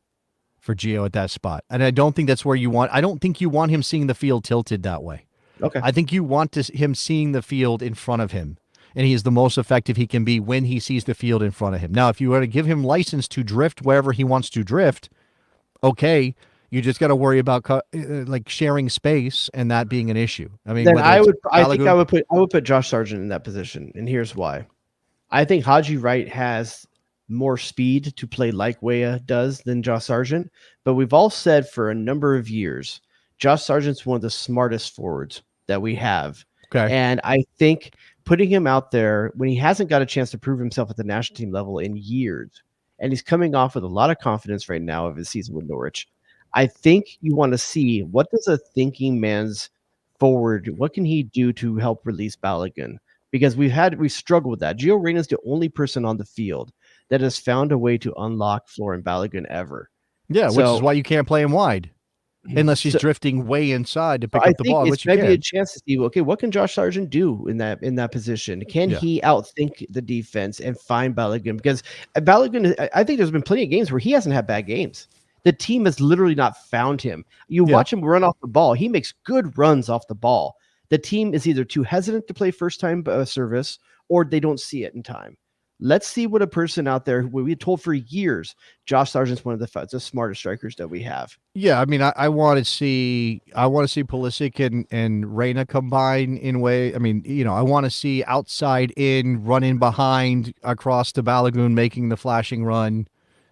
for Gio at that spot. And I don't think that's where you want. I don't think you want him seeing the field tilted that way. Okay. I think you want him seeing the field in front of him. And he is the most effective he can be when he sees the field in front of him. Now, if you were to give him license to drift wherever he wants to drift, okay, you just got to worry about like sharing space and that being an issue. I mean, then I think Balogun- I would put Josh Sargent in that position, and here's why. I think Haji Wright has more speed to play like Weah does than Josh Sargent, but we've all said for a number of years, Josh Sargent's one of the smartest forwards that we have. Okay. And I think putting him out there when he hasn't got a chance to prove himself at the national team level in years, and he's coming off with a lot of confidence right now of his season with Norwich, I think you want to see what does a thinking man's forward, what can he do to help release Balogun? Because we've struggled with that. Gio Reyna is the only person on the field that has found a way to unlock Florian Balogun ever. Yeah, which is why you can't play him wide. Unless he's drifting way inside to pick up the ball, which you might be can. a chance to see, okay, what can Josh Sargent do in that position? Can he outthink the defense and find Balogun? Because Balogun, I think there's been plenty of games where he hasn't had bad games. The team has literally not found him. You watch him run off the ball. He makes good runs off the ball. The team is either too hesitant to play first-time service or they don't see it in time. Let's see what a person out there who we told for years, Josh Sargent's one of the smartest strikers that we have. Yeah, I mean, I want to see Pulisic and Reyna combine in way. I mean, I want to see outside in, run in behind across to Balogun, making the flashing run,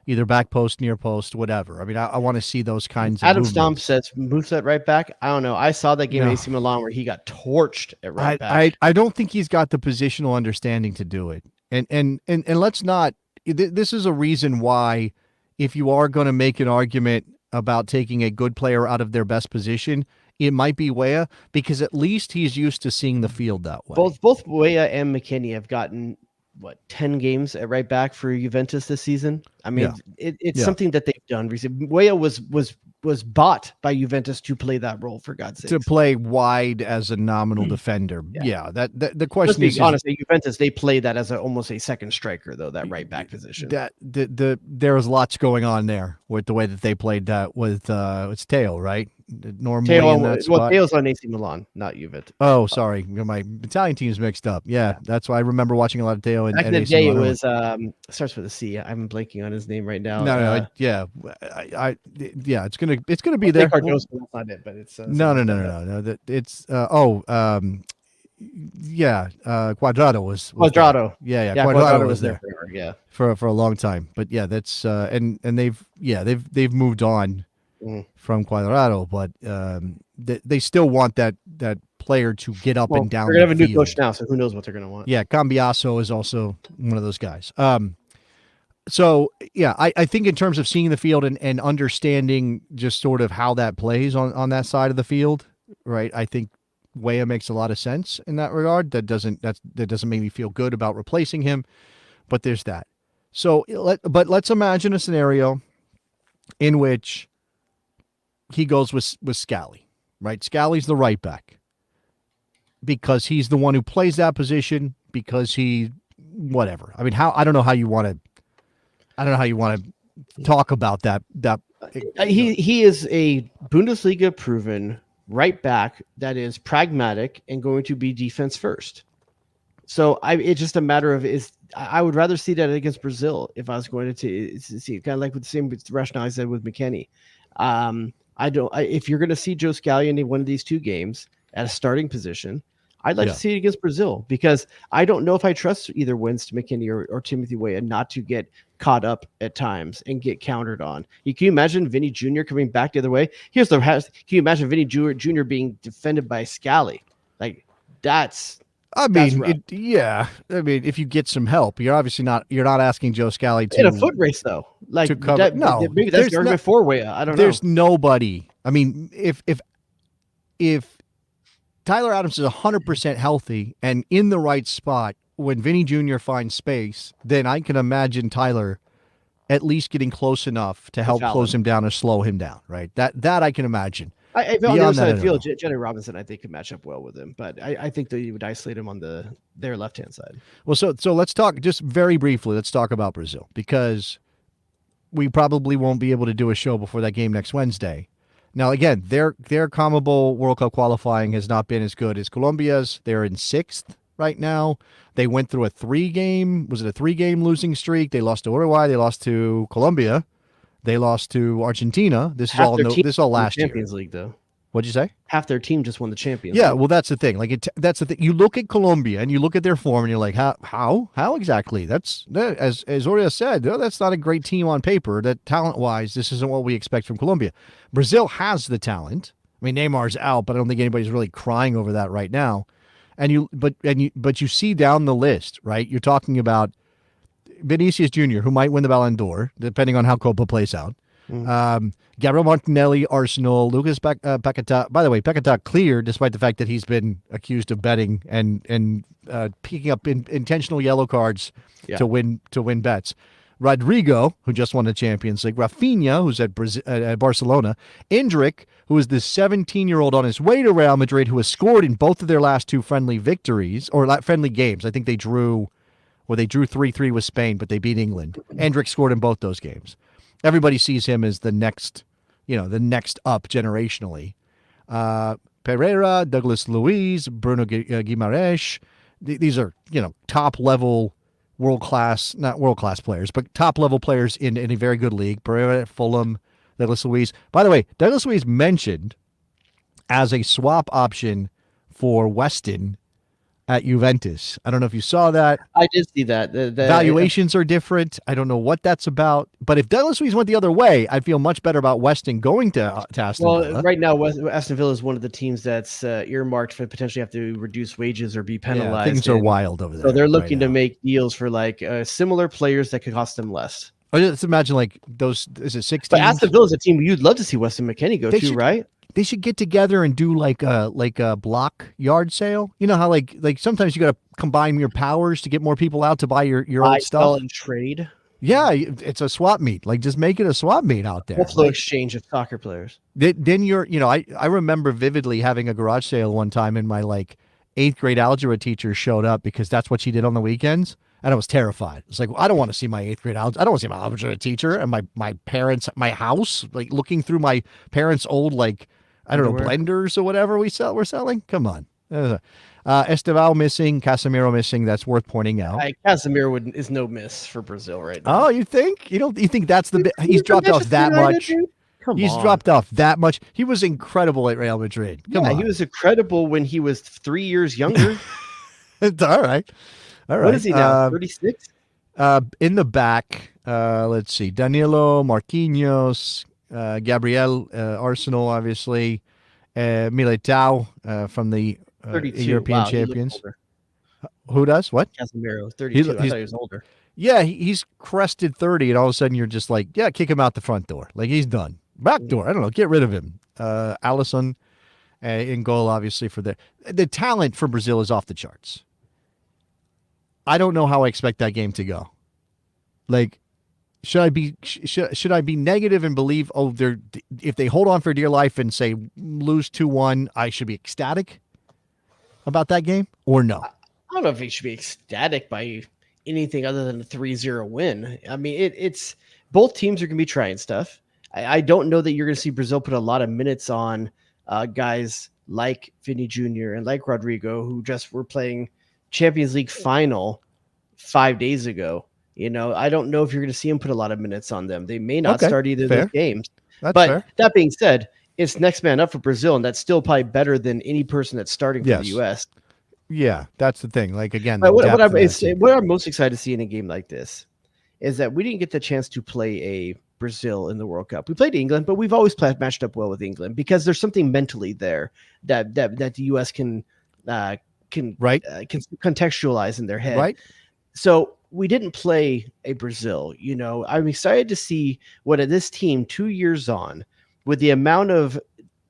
either back post, near post, whatever. I mean, I want to see those kinds of Adam movements. Stomp says moves at right back. I don't know. I saw that game at AC Milan where he got torched at right back. I don't think he's got the positional understanding to do it. And let's not. This is a reason why, if you are going to make an argument about taking a good player out of their best position, it might be Weah, because at least he's used to seeing the field that way. Both Weah and McKennie have gotten 10 games at right back for Juventus this season. I mean, it's something that they've done recently. Weah was bought by Juventus to play that role, for God's sake. To play wide as a nominal defender. Yeah, that the question is honestly, Juventus, they play that as almost a second striker, though, that right back position. There was lots going on there with the way that they played that with it's Teo, right? Normally Teo's on AC Milan, not Juventus. Oh, sorry, my Italian team's mixed up. Yeah, that's why I remember watching a lot of Teo. Back in the day, it was starts with a C. I'm blanking on his name right now. No, it's gonna be there. Cardoso, that's not it, but it's no. It's Quadrado was Quadrado. Yeah, Quadrado was there. For a long time. But yeah, that's and they've moved on from Quadrado, but they still want that player to get up and down. They're gonna have a new coach now, so who knows what they're gonna want. Yeah, Cambiaso is also one of those guys. So yeah, I think in terms of seeing the field and understanding just sort of how that plays on that side of the field, right? I think Weah makes a lot of sense in that regard. That doesn't make me feel good about replacing him, but there's that. So let's imagine a scenario in which he goes with Scally, right? Scally's the right back because he's the one who plays that position, because he whatever. I mean, I don't know how you want to talk about that. He is a Bundesliga proven right back that is pragmatic and going to be defense first. So it's just a matter of I would rather see that against Brazil if I was going to see, kind of like with the same rationale I said with McKennie. If you're going to see Joe Scally in one of these two games at a starting position, I'd like to see it against Brazil, because I don't know if I trust either Winston McKennie or Timothy Weah not to get caught up at times and get countered on. Can you imagine Vinny Jr. coming back the other way? Can you imagine Vinny Jr. being defended by Scally? Like that's. I mean, if you get some help, you're not asking Joe Scally to in a foot race though. Like to cover. Maybe that's the argument for Weah. I don't know. There's nobody. I mean, if Tyler Adams is 100% healthy and in the right spot when Vinny Jr. finds space, then I can imagine Tyler at least getting close enough to help close him down or slow him down, right? That I can imagine. On the other side of the field, Jenny Robinson, I think, could match up well with him, but I think that you would isolate him on their left-hand side. Well, so let's talk just very briefly. Let's talk about Brazil, because we probably won't be able to do a show before that game next Wednesday. Now, again, their CONMEBOL World Cup qualifying has not been as good as Colombia's. They're in 6th right now. They went through a 3-game losing streak. They lost to Uruguay. They lost to Colombia. They lost to Argentina. This is all last year. Champions League, though. What'd you say? Half their team just won the Champions League. Yeah, well, that's the thing. That's the thing. You look at Colombia and you look at their form and you're like, how exactly? That's as Oria said. That's not a great team on paper. That talent-wise, this isn't what we expect from Colombia. Brazil has the talent. I mean, Neymar's out, but I don't think anybody's really crying over that right now. But you see down the list, right? You're talking about Vinicius Jr., who might win the Ballon d'Or, depending on how Copa plays out. Gabriel Martinelli, Arsenal, Lucas Paquetá. By the way, Paquetá cleared despite the fact that he's been accused of betting and picking up intentional yellow cards to win bets. Rodrigo, who just won the Champions League. Rafinha, who's at Barcelona. Endrick, who is the 17-year-old on his way to Real Madrid, who has scored in both of their last 2 friendly victories, or friendly games. I think they drew 3-3 with Spain, but they beat England. Endrick scored in both those games. Everybody sees him as the next up generationally. Pereira, Douglas Luiz, Bruno Guimaraes. These are, top-level not world-class players, but top-level players in a very good league. Pereira at Fulham, Douglas Luiz. By the way, Douglas Luiz mentioned as a swap option for Weston at Juventus. I don't know if you saw that. I did see that. The valuations are different. I don't know what that's about. But if Douglas Luiz went the other way, I'd feel much better about Weston going to Aston Villa. Well, right now, Aston Villa is one of the teams that's earmarked for potentially have to reduce wages or be penalized. Yeah, things are wild over there. So they're looking to make deals for similar players that could cost them less. Let's imagine those. Is it 16? But Aston Villa is a team you'd love to see Weston McKennie go to, right? They should get together and do like a block yard sale. You know how like sometimes you got to combine your powers to get more people out to buy your old stuff. Sell and trade. Yeah, it's a swap meet. Just make it a swap meet out there. Also exchange of soccer players. Then I remember vividly having a garage sale one time, and my 8th grade algebra teacher showed up because that's what she did on the weekends. And I was terrified. It's like, well, I don't want to see my 8th grade algebra. I don't want to see my algebra teacher and my parents, my house, looking through my parents' old blenders or whatever we're selling. Come on. Estevao missing, Casemiro missing. That's worth pointing out. Casemiro is no miss for Brazil right now. Oh, you think? You think that's he's dropped off that much? He's dropped off that much. He was incredible at Real Madrid. Come on. He was incredible when he was 3 years younger. It's all right. What is he now? 36? In the back, let's see. Danilo, Marquinhos, Gabriel, Arsenal, obviously. Militao from the European champions. Who does? What? Casemiro, 32. I thought he was older. Yeah, he's crested 30, and all of a sudden you're just like, yeah, kick him out the front door. He's done. Back door. I don't know. Get rid of him. Alisson in goal, obviously, for the talent for Brazil is off the charts. I don't know how I expect that game to go. Should I be negative and believe, if they hold on for dear life and say lose 2-1, I should be ecstatic about that game, or no? I don't know if he should be ecstatic by anything other than a 3-0 win. I mean, it's both teams are going to be trying stuff. I don't know that you're going to see Brazil put a lot of minutes on guys like Vini Jr. and like Rodrigo, who just were playing Champions League final 5 days ago. I don't know if you're going to see him put a lot of minutes on them. They may not start either of those games. That's fair. That being said, it's next man up for Brazil, and that's still probably better than any person that's starting for the U.S. Yeah, that's the thing. Again, what I'm most excited to see in a game like this is that we didn't get the chance to play a Brazil in the World Cup. We played England, but we've always matched up well with England because there's something mentally there that the U.S. can contextualize in their head. Right. So we didn't play a Brazil. I'm excited to see what this team 2 years on, with the amount of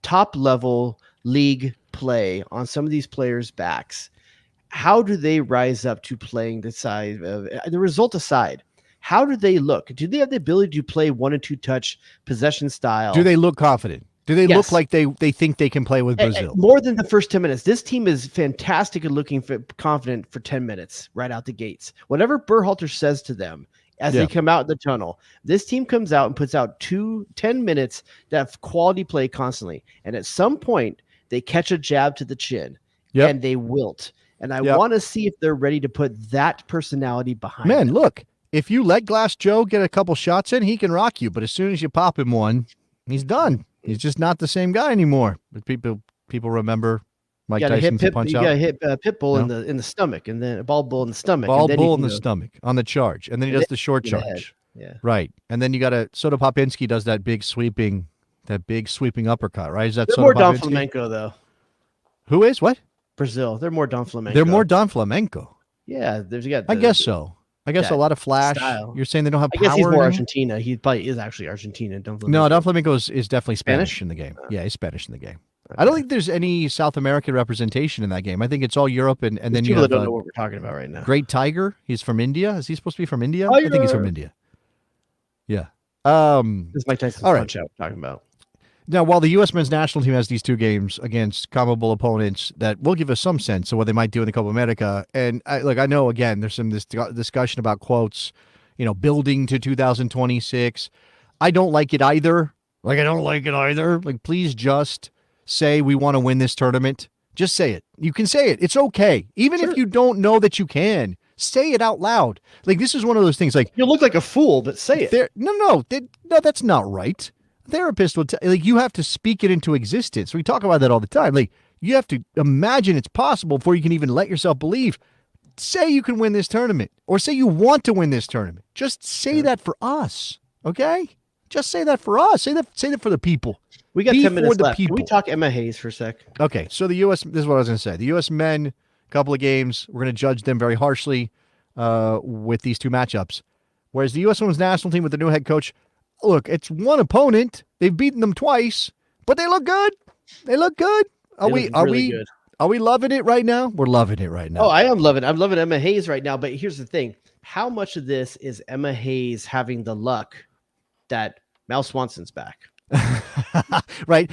top level league play on some of these players' backs, how do they rise up to playing the side of the result aside? How do they look? Do they have the ability to play 1 and 2 touch possession style? Do they look confident? Do they Yes. look like they think they can play with Brazil? More than the first 10 minutes. This team is fantastic at looking confident for 10 minutes right out the gates. Whatever Berhalter says to them as they come out in the tunnel, this team comes out and puts out 10 minutes that have quality play constantly. And at some point, they catch a jab to the chin and they wilt. And I want to see if they're ready to put that personality behind them. Look, if you let Glass Joe get a couple shots in, he can rock you. But as soon as you pop him one, he's done. He's just not the same guy anymore. But people remember Mike Tyson's punch out. You got to hit Pitbull in the stomach, and then a ball bull in the stomach. Ball bull in the stomach on the charge, and then he does the short charge. Yeah, right. And then you got to Soda Popinski does that big sweeping uppercut. Right? Is that they're more Don Flamenco though? Who is what? Brazil. They're more Don Flamenco. They're more Don Flamenco. Yeah, I guess so. I guess a lot of flash. Style. You're saying they don't have power? I guess he's more Argentina. He probably is actually Argentina. No, Don Flamenco is definitely Spanish in the game. Yeah, he's Spanish in the game. Okay. I don't think there's any South American representation in that game. I think it's all Europe and then you don't know what we're talking about right now. Great Tiger. He's from India. Is he supposed to be from India? I think he's from India. Yeah. This is Mike Tyson's punch out we're talking about. Now, while the U.S. men's national team has these 2 games against comparable opponents that will give us some sense of what they might do in the Copa America, and I know, again, there's some discussion about quotes, building to 2026. I don't like it either. Like, please just say we want to win this tournament. Just say it. You can say it. It's okay. Even if you don't know that you can, say it out loud. Like, this is one of those things. Like, you look like a fool, but say it. No, that's not right. Therapist will you have to speak it into existence. We talk about that all the time. Like, you have to imagine it's possible before you can even let yourself believe. Say you can win this tournament, or say you want to win this tournament. Just say that for us, okay? Just say that for us. Say that for the people. We got 10 minutes left. Can we talk Emma Hayes for a sec? Okay, so the U.S. This is what I was going to say. The U.S. men, couple of games, we're going to judge them very harshly with these 2 matchups. Whereas the U.S. women's national team with the new head coach, look, it's one opponent. They've beaten them twice, but they look good. Are we loving it right now? We're loving it right now. Oh, I am loving it. I'm loving Emma Hayes right now. But here's the thing. How much of this is Emma Hayes having the luck that Mal Swanson's back? Right.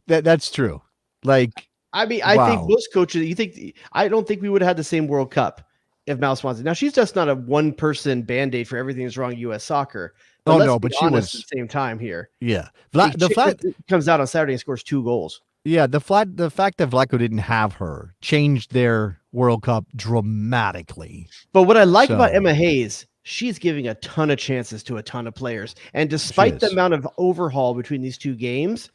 That's true. Like, I mean, I think most coaches, I don't think we would have had the same World Cup if Mal Swanson. Now, she's just not a one-person Band-Aid for everything that's wrong in U.S. soccer. But she was at the same time here. Yeah. The fact comes out on Saturday and scores 2 goals. Yeah, the fact that Vlatko didn't have her changed their World Cup dramatically. But what I like about Emma Hayes, she's giving a ton of chances to a ton of players. And despite the amount of overhaul between these 2 games,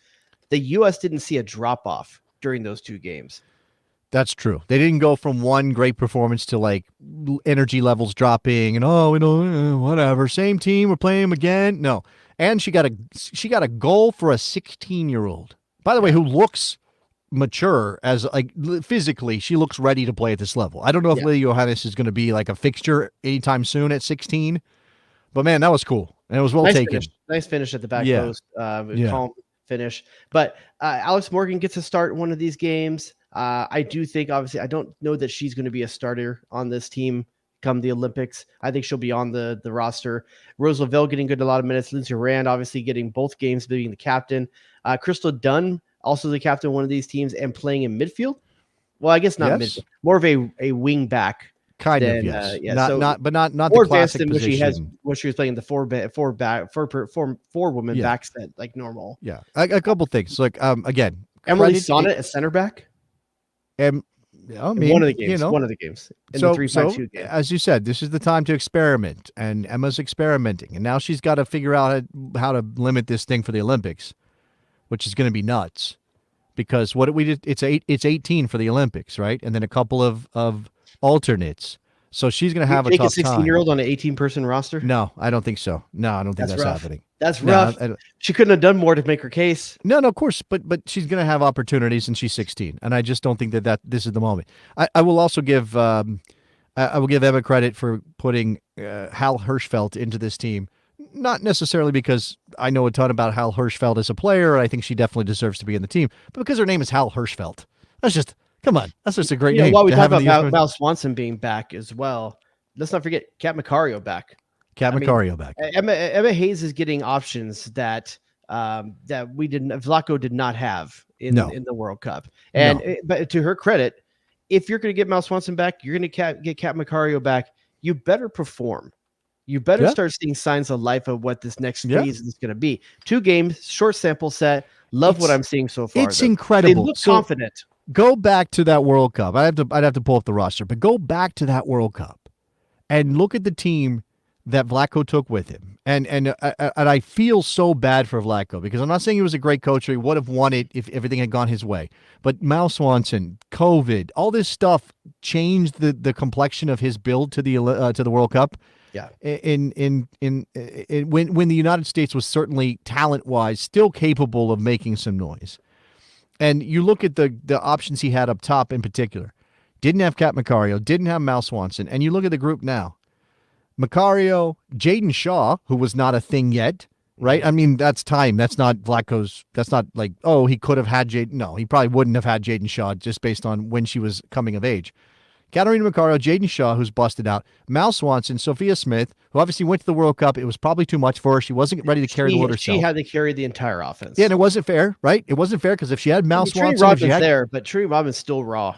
the U.S. didn't see a drop-off during those 2 games. That's true. They didn't go from one great performance to like energy levels dropping and whatever. Same team, we're playing them again. No, and she got a goal for a 16-year-old. By the way, who looks mature as like physically, she looks ready to play at this level. I don't know if Lydia Johannes is going to be like a fixture anytime soon at 16, but man, that was cool and it was well taken. Nice finish at the back post. Calm finish. But Alex Morgan gets a start in one of these games. I do think, obviously, I don't know that she's going to be a starter on this team come the Olympics. I think she'll be on the roster. Rose Lavelle getting a lot of minutes. Lindsay Rand obviously getting both games, being the captain. Crystal Dunn, also the captain of one of these teams and playing in midfield. Well, I guess not midfield, more of a wing back. Kind of, yes. Not the classic position. What she was playing the four woman back set like normal. Yeah, a couple things. Like again, Emily Sonnet at center back. And I mean, one of the games. In the 3-5-2 game. As you said, this is the time to experiment, and Emma's experimenting, and now she's got to figure out how to limit this thing for the Olympics, which is going to be nuts. Because what we did, it's 18 for the Olympics, right? And then a couple of alternates. So she's going to have a tough time. Take a 16-year-old on an 18-person roster? No, I don't think so. No, I don't think that's happening. That's rough. She couldn't have done more to make her case. No, of course, but she's going to have opportunities, and she's 16, and I just don't think that this is the moment. I will also give Emma credit for putting Hal Hirschfeld into this team, not necessarily because I know a ton about Hal Hirschfeld as a player, and I think she definitely deserves to be in the team, but because her name is Hal Hirschfeld. That's just come on, that's just a great name. While we talk about Val Swanson being back as well, let's not forget Kat Macario back. Cat Macario back. Emma Hayes is getting options that Vlaco did not have in the World Cup. And but to her credit, if you're going to get Mal Swanson back, you're going to get Cat Macario back. You better perform. You better start seeing signs of life of what this next phase is going to be. 2 games, short sample set. Love what I'm seeing so far. It's incredible. They look confident. Go back to that World Cup. I'd have to pull up the roster, but go back to that World Cup and look at the team that Vlaco took with him. And I feel so bad for Vlaco because I'm not saying he was a great coach or he would have won it if everything had gone his way. But Mal Swanson, COVID, all this stuff changed the complexion of his build to the World Cup. Yeah. When the United States was certainly talent-wise still capable of making some noise. And you look at the options he had up top in particular. Didn't have Cat Macario, didn't have Mal Swanson. And you look at the group now. Macario, Jaden Shaw, who was not a thing yet, right? I mean, that's time. That's not Vlaco's. That's not like, oh, he could have had Jaden. No, he probably wouldn't have had Jaden Shaw just based on when she was coming of age. Katarina Macario, Jaden Shaw, who's busted out, Mal Swanson, Sophia Smith, who obviously went to the World Cup. It was probably too much for her. She wasn't ready to carry the load herself. She had to carry the entire offense. Yeah, and it wasn't fair, right? It wasn't fair because if she had Mal Swanson, Trinity Rodman's there, but Trinity Rodman's still raw.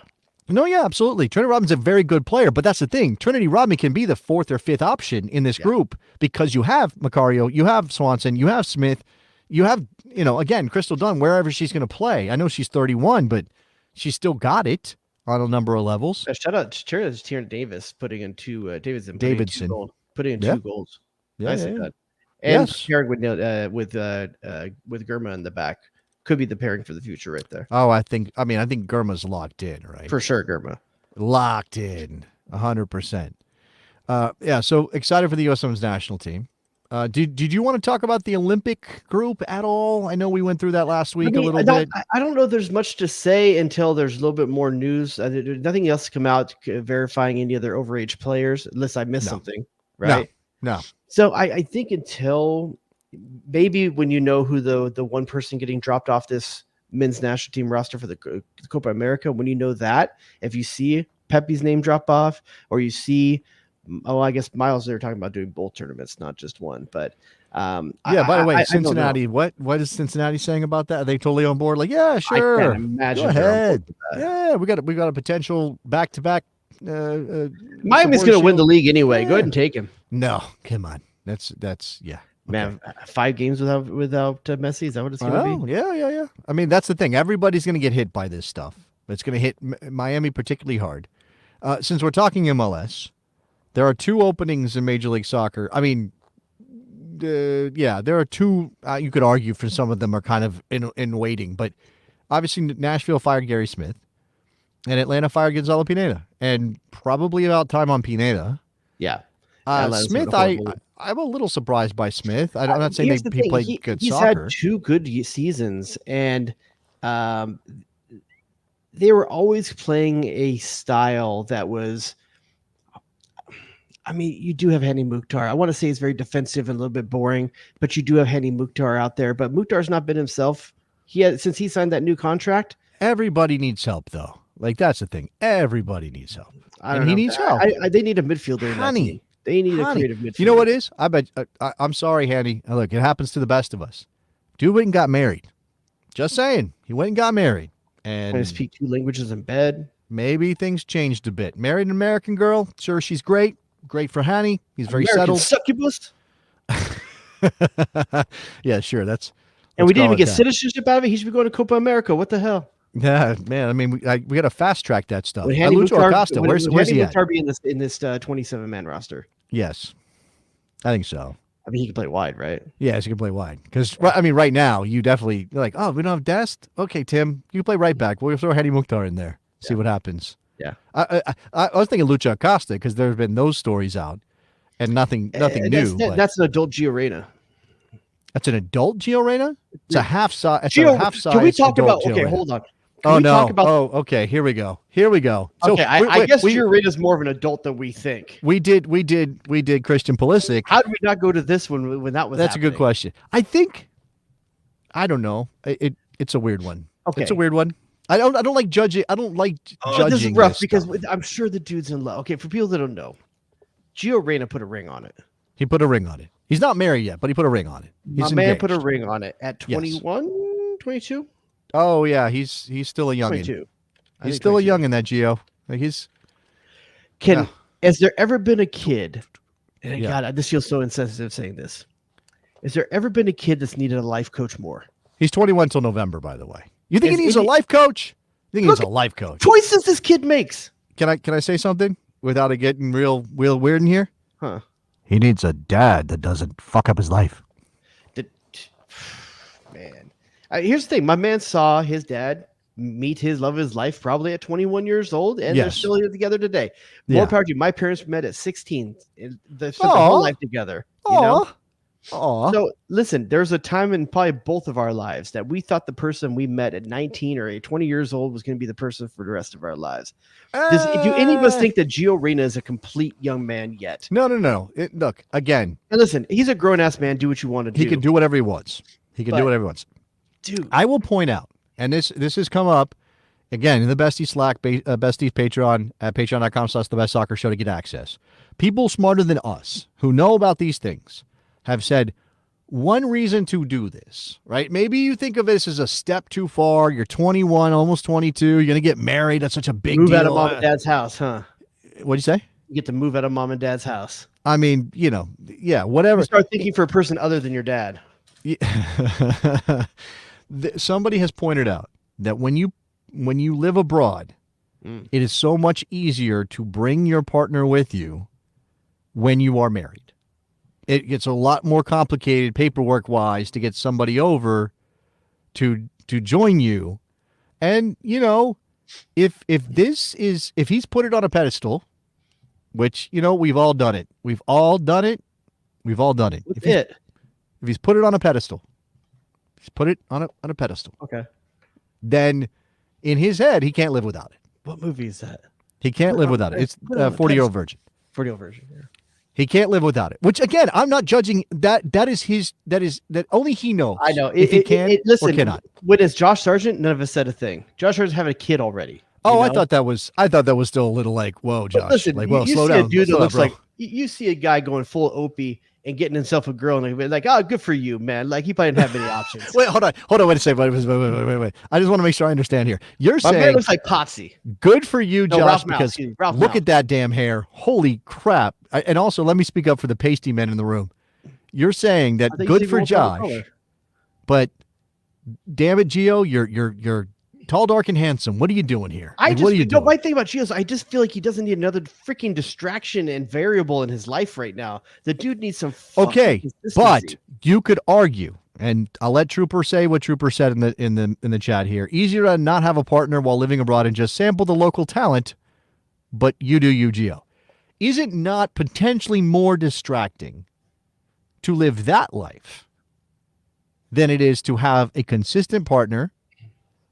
No, yeah, absolutely. Trinity Rodman's a very good player, but that's the thing. Trinity Rodman can be the 4th or 5th option in this group because you have Macario, you have Swanson, you have Smith, you have, again, Crystal Dunn, wherever she's going to play. I know she's 31, but she's still got it on a number of levels. Shout out to Tiernan Davis putting in 2 Davidson putting in 2 goals. Yeah, I see that. And pairing with Germa in the back. Could be the pairing for the future right there. Oh, I think Germa's locked in, right? For sure, Germa. Locked in, 100%. So excited for the U.S. Women's national team. Did you want to talk about the Olympic group at all? I know we went through that last week a little bit. I don't know there's much to say until there's a little bit more news. There's nothing else to come out verifying any other overage players, unless I missed something, right? No. So I think until maybe when you know who the one person getting dropped off this men's national team roster for the Copa America, when you know that, if you see Pepe's name drop off or you see, I guess Miles, they're talking about doing both tournaments, not just one, but by the way, Cincinnati, what is Cincinnati saying about that? Are they totally on board? Like, yeah, sure. I can't imagine. Go ahead. Yeah, we got a potential back-to-back. Miami's going to win the league anyway. Yeah. Go ahead and take him. No, come on. That's yeah. Man, 5 games without Messi. Is that what it's going to be? Yeah. I mean, that's the thing. Everybody's going to get hit by this stuff. It's going to hit Miami particularly hard. Since we're talking MLS, there are 2 openings in Major League Soccer. I mean, there are 2. You could argue for some of them are kind of in waiting, but obviously Nashville fired Gary Smith, and Atlanta fired Gonzalo Pineda, and probably about time on Pineda. Yeah. Smith, I'm a little surprised by Smith. I'm not saying he played good he's soccer. He's had 2 good seasons, and they were always playing a style that was. I mean, you do have Hani Mukhtar. I want to say he's very defensive and a little bit boring, but you do have Hani Mukhtar out there. But Mukhtar's not been himself. Since he signed that new contract. Everybody needs help, though. Like, that's the thing. Everybody needs help. He needs help. They need a midfielder in that team. They need a creative midfielder. You know what it is? I bet. I'm sorry, Hanny. Look, it happens to the best of us. Dude went and got married. Just saying. He went and got married. And to speak 2 languages in bed. Maybe things changed a bit. Married an American girl. Sure, she's great. Great for Hanny. He's very American settled. Succubus. Yeah, sure. And we didn't even get citizenship out of it. He should be going to Copa America. What the hell? Yeah, man. I mean, we got to fast track that stuff. Lucho Acosta, where's he at? Mukhtar be in this 27-man roster? Yes, I think so. I mean, he can play wide, right? Yes, he can play wide. Because I mean, right now you definitely like. Oh, we don't have Dest. Okay, Tim, you can play right back. We'll throw Hedy Mukhtar in there. See what happens. Yeah, I was thinking Lucho Acosta because there have been those stories out, and nothing new. That's an adult Gio Reyna. That's an adult Gio Reyna. It's a half size. Can we talk about? Okay, hold on. Okay. Here we go. So, okay, I guess Gio Reyna is more of an adult than we think. We did Christian Pulisic. How did we not go to this one when that was? That's happening? A good question. I don't know. It's a weird one. Okay, it's a weird one. I don't like judging. I don't like judging. This is rough because I'm sure the dude's in love. Okay, for people that don't know, Gio Reyna put a ring on it. He put a ring on it. He's not married yet, but he put a ring on it. My man put a ring on it at 21, 22? Oh yeah, he's still a youngin. 22. He's still 22. a youngin, that Gio. Like he's. Has there ever been a kid? And Yeah. God, this feels so insensitive saying this. Has there ever been a kid that's needed a life coach more? He's 21 till November, by the way. You think Is he needs a he- life coach? You think he needs Look, a life coach? Choices this kid makes. Can I say something without it getting real weird in here? Huh. He needs a dad that doesn't fuck up his life. Man. Here's the thing. My man saw his dad meet his love of his life probably at 21 years old, and they're Yes. still here together today. More Yeah. power to you. My parents met at 16. And they spent their whole life together. You know? Aw. So listen, there's a time in probably both of our lives that we thought the person we met at 19 or 20 years old was going to be the person for the rest of our lives. Do any of us think that Gio Reyna is a complete young man yet? No. Look, again, And listen, he's a grown ass man. Do what you want to do. he can do whatever he wants. He can But- do whatever he wants. Dude, I will point out, and this has come up again in the Besties Slack, Besties Patreon at patreon.com/thebestsoccershow to get access. People smarter than us who know about these things have said one reason to do this, right? Maybe you think of this as a step too far. You're 21, almost 22. You're going to get married. That's such a big move deal. out of mom and dad's house, huh? What'd you say? You get to move out of mom and dad's house. I mean, yeah, whatever. You start thinking for a person other than your dad. Somebody has pointed out that when you live abroad, it is so much easier to bring your partner with you when you are married. It gets a lot more complicated paperwork wise to get somebody over to join you. And if he's put it on a pedestal, which we've all done it. We've all done it. If he's put it on a pedestal, he's put it on a pedestal. Okay. Then in his head, he can't live without it. What movie is that? He can't live without it. It's put it on a 40-Year-Old Virgin. 40-year-old version. Yeah. He can't live without it. Which again, I'm not judging. That only he knows. I know. if he can listen, or cannot. When it's Josh Sargent, none of us said a thing. Josh Sargent's having a kid already. Oh, you I know? thought that was still a little like, whoa, Josh. But listen, like, whoa, you slow see down. a dude that slow looks down, bro. like you see a guy going full Opie and getting himself a girl, and like, oh, good for you, man. Like he probably didn't have many options. Wait, hold on. Wait a second. Wait. I just want to make sure I understand here. You're My man saying looks like Potsy. good for you, No, Josh, Ralph Mouse, because excuse me, Ralph look Mouse. at that damn hair. Holy crap. And also, let me speak up for the pasty men in the room. You're saying that I think good he's for even more Josh, color. but damn it, Gio, you're tall, dark, and handsome. What are you doing here? I Like, just what are you doing? my thing about Gio is I just feel like he doesn't need another freaking distraction and variable in his life right now. The dude needs some fucking Okay, consistency. but you could argue, and I'll let Trooper say what Trooper said in the chat here. Easier to not have a partner while living abroad and just sample the local talent, but you do you, Gio. Is it not potentially more distracting to live that life than it is to have a consistent partner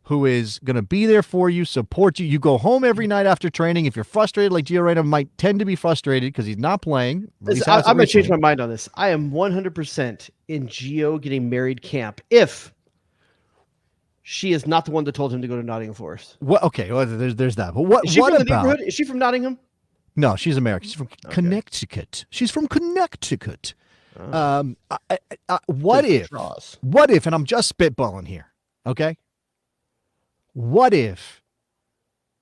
who is going to be there for you, support you? You go home every night after training. If you're frustrated, like Gio Reyna might tend to be frustrated because he's not playing. At least Listen, I'm hasn't going to change recently. my mind on this. I am 100% in Gio getting married camp if she is not the one that told him to go to Nottingham Forest. What? Okay, well, there's that. But what? Is she what from the about? neighborhood? Is she from Nottingham? No, she's American. She's from Connecticut. She's from Connecticut. What if? Draws. What if? And I'm just spitballing here. Okay. What if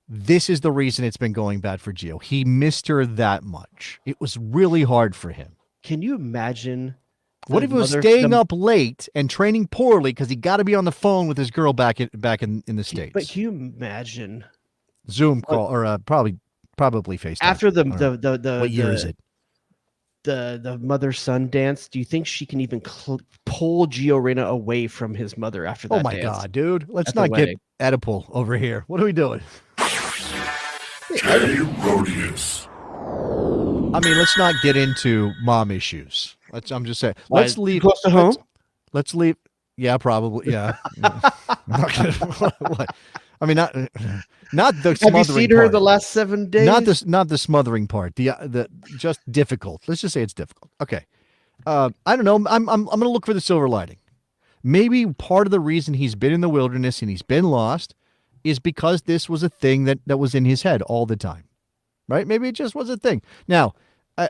this is the reason it's been going bad for Gio? He missed her that much. It was really hard for him. Can you imagine? What the if he was mother- staying the- up late and training poorly because he got to be on the phone with his girl back in the States? But can you imagine Zoom call or probably FaceTime. after the I don't know. the What year the, is it? the mother-son dance? Do you think she can even pull Gio Reyna away from his mother after that? Oh my dance? God, dude. Let's At the not wedding. get Oedipal over here. What are we doing? Jay Rodius. I mean, let's not get into mom issues. I'm just saying. Why, Let's leave close to home. Let's leave. Yeah, probably. Yeah. I'm not gonna- what? I mean, not the smothering Have you seen her part. the last 7 days? Not the smothering part. The just difficult. Let's just say it's difficult. Okay. I don't know. I'm gonna look for the silver lining. Maybe part of the reason he's been in the wilderness and he's been lost is because this was a thing that was in his head all the time. Right? Maybe it just was a thing. Now,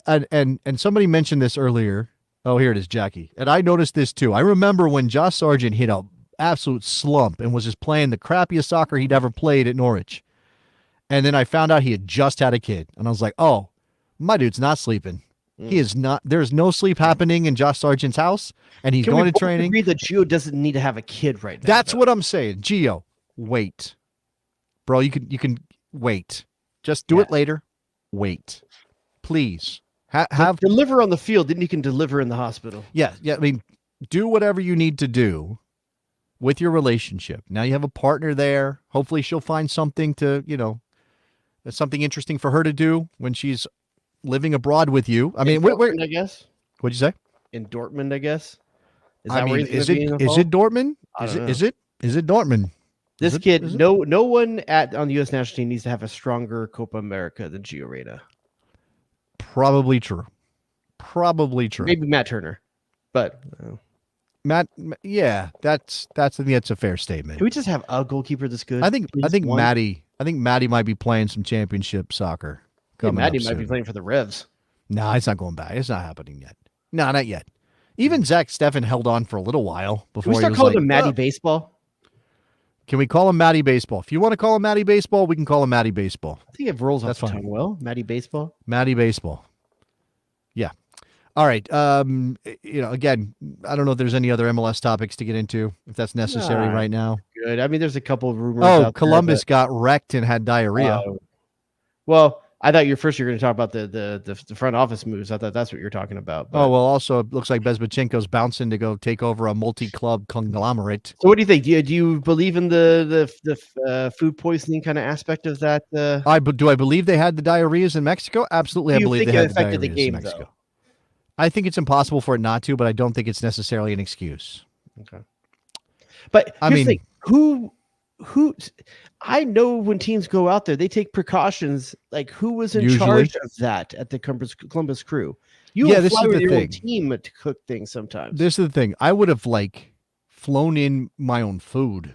and somebody mentioned this earlier. Oh, here it is, Jackie. And I noticed this too. I remember when Josh Sargent hit a absolute slump and was just playing the crappiest soccer he'd ever played at Norwich. And then I found out he had just had a kid. And I was like, oh, my dude's not sleeping. He is not. There's no sleep happening in Josh Sargent's house. And he's going to training. Agree that Gio doesn't need to have a kid right now. That's what I'm saying. Gio, wait. Bro, you can wait. Just do it later. Wait. Please. Have deliver on the field, then you can deliver in the hospital. Yeah. I mean, do whatever you need to do with your relationship. Now you have a partner there. Hopefully she'll find something to, something interesting for her to do when she's living abroad with you. I mean, Dortmund, I guess. What'd you say? In Dortmund, I guess. Is it Dortmund? Is it Dortmund? This kid, no one on the U.S. national team needs to have a stronger Copa America than Gio Reyna. Probably true. Maybe Matt Turner, but Matt, yeah, that's I think that's a fair statement. Can we just have a goalkeeper that's good? I think Maddie might be playing some championship soccer. Maddie might be playing for the Revs. No, it's not going back. It's not happening yet. No, not yet. Even Zach Steffen held on for a little while before. Can we start calling him Maddie Baseball? Can we call him Matty Baseball? If you want to call him Matty Baseball, we can call him Matty Baseball. I think it rolls off the tongue well. Matty Baseball. Matty Baseball. Yeah. All right. Again, I don't know if there's any other MLS topics to get into, if that's necessary right now. Good. I mean, there's a couple of rumors. Oh, Columbus got wrecked and had diarrhea. Well, I thought you're going to talk about the front office moves. I thought that's what you're talking about. But... Oh, well, also, it looks like Bezbachenko's bouncing to go take over a multi-club conglomerate. So what do you think? Do you believe in the food poisoning kind of aspect of that? Do I believe they had the diarrheas in Mexico? Absolutely, I believe they had the diarrheas in Mexico. Though? I think it's impossible for it not to, but I don't think it's necessarily an excuse. Okay. But I mean, who I know when teams go out there, they take precautions. Like who was in charge of that at the Columbus Crew? This fly is with the your thing. own team to cook things sometimes. This is the thing. I would have flown in my own food,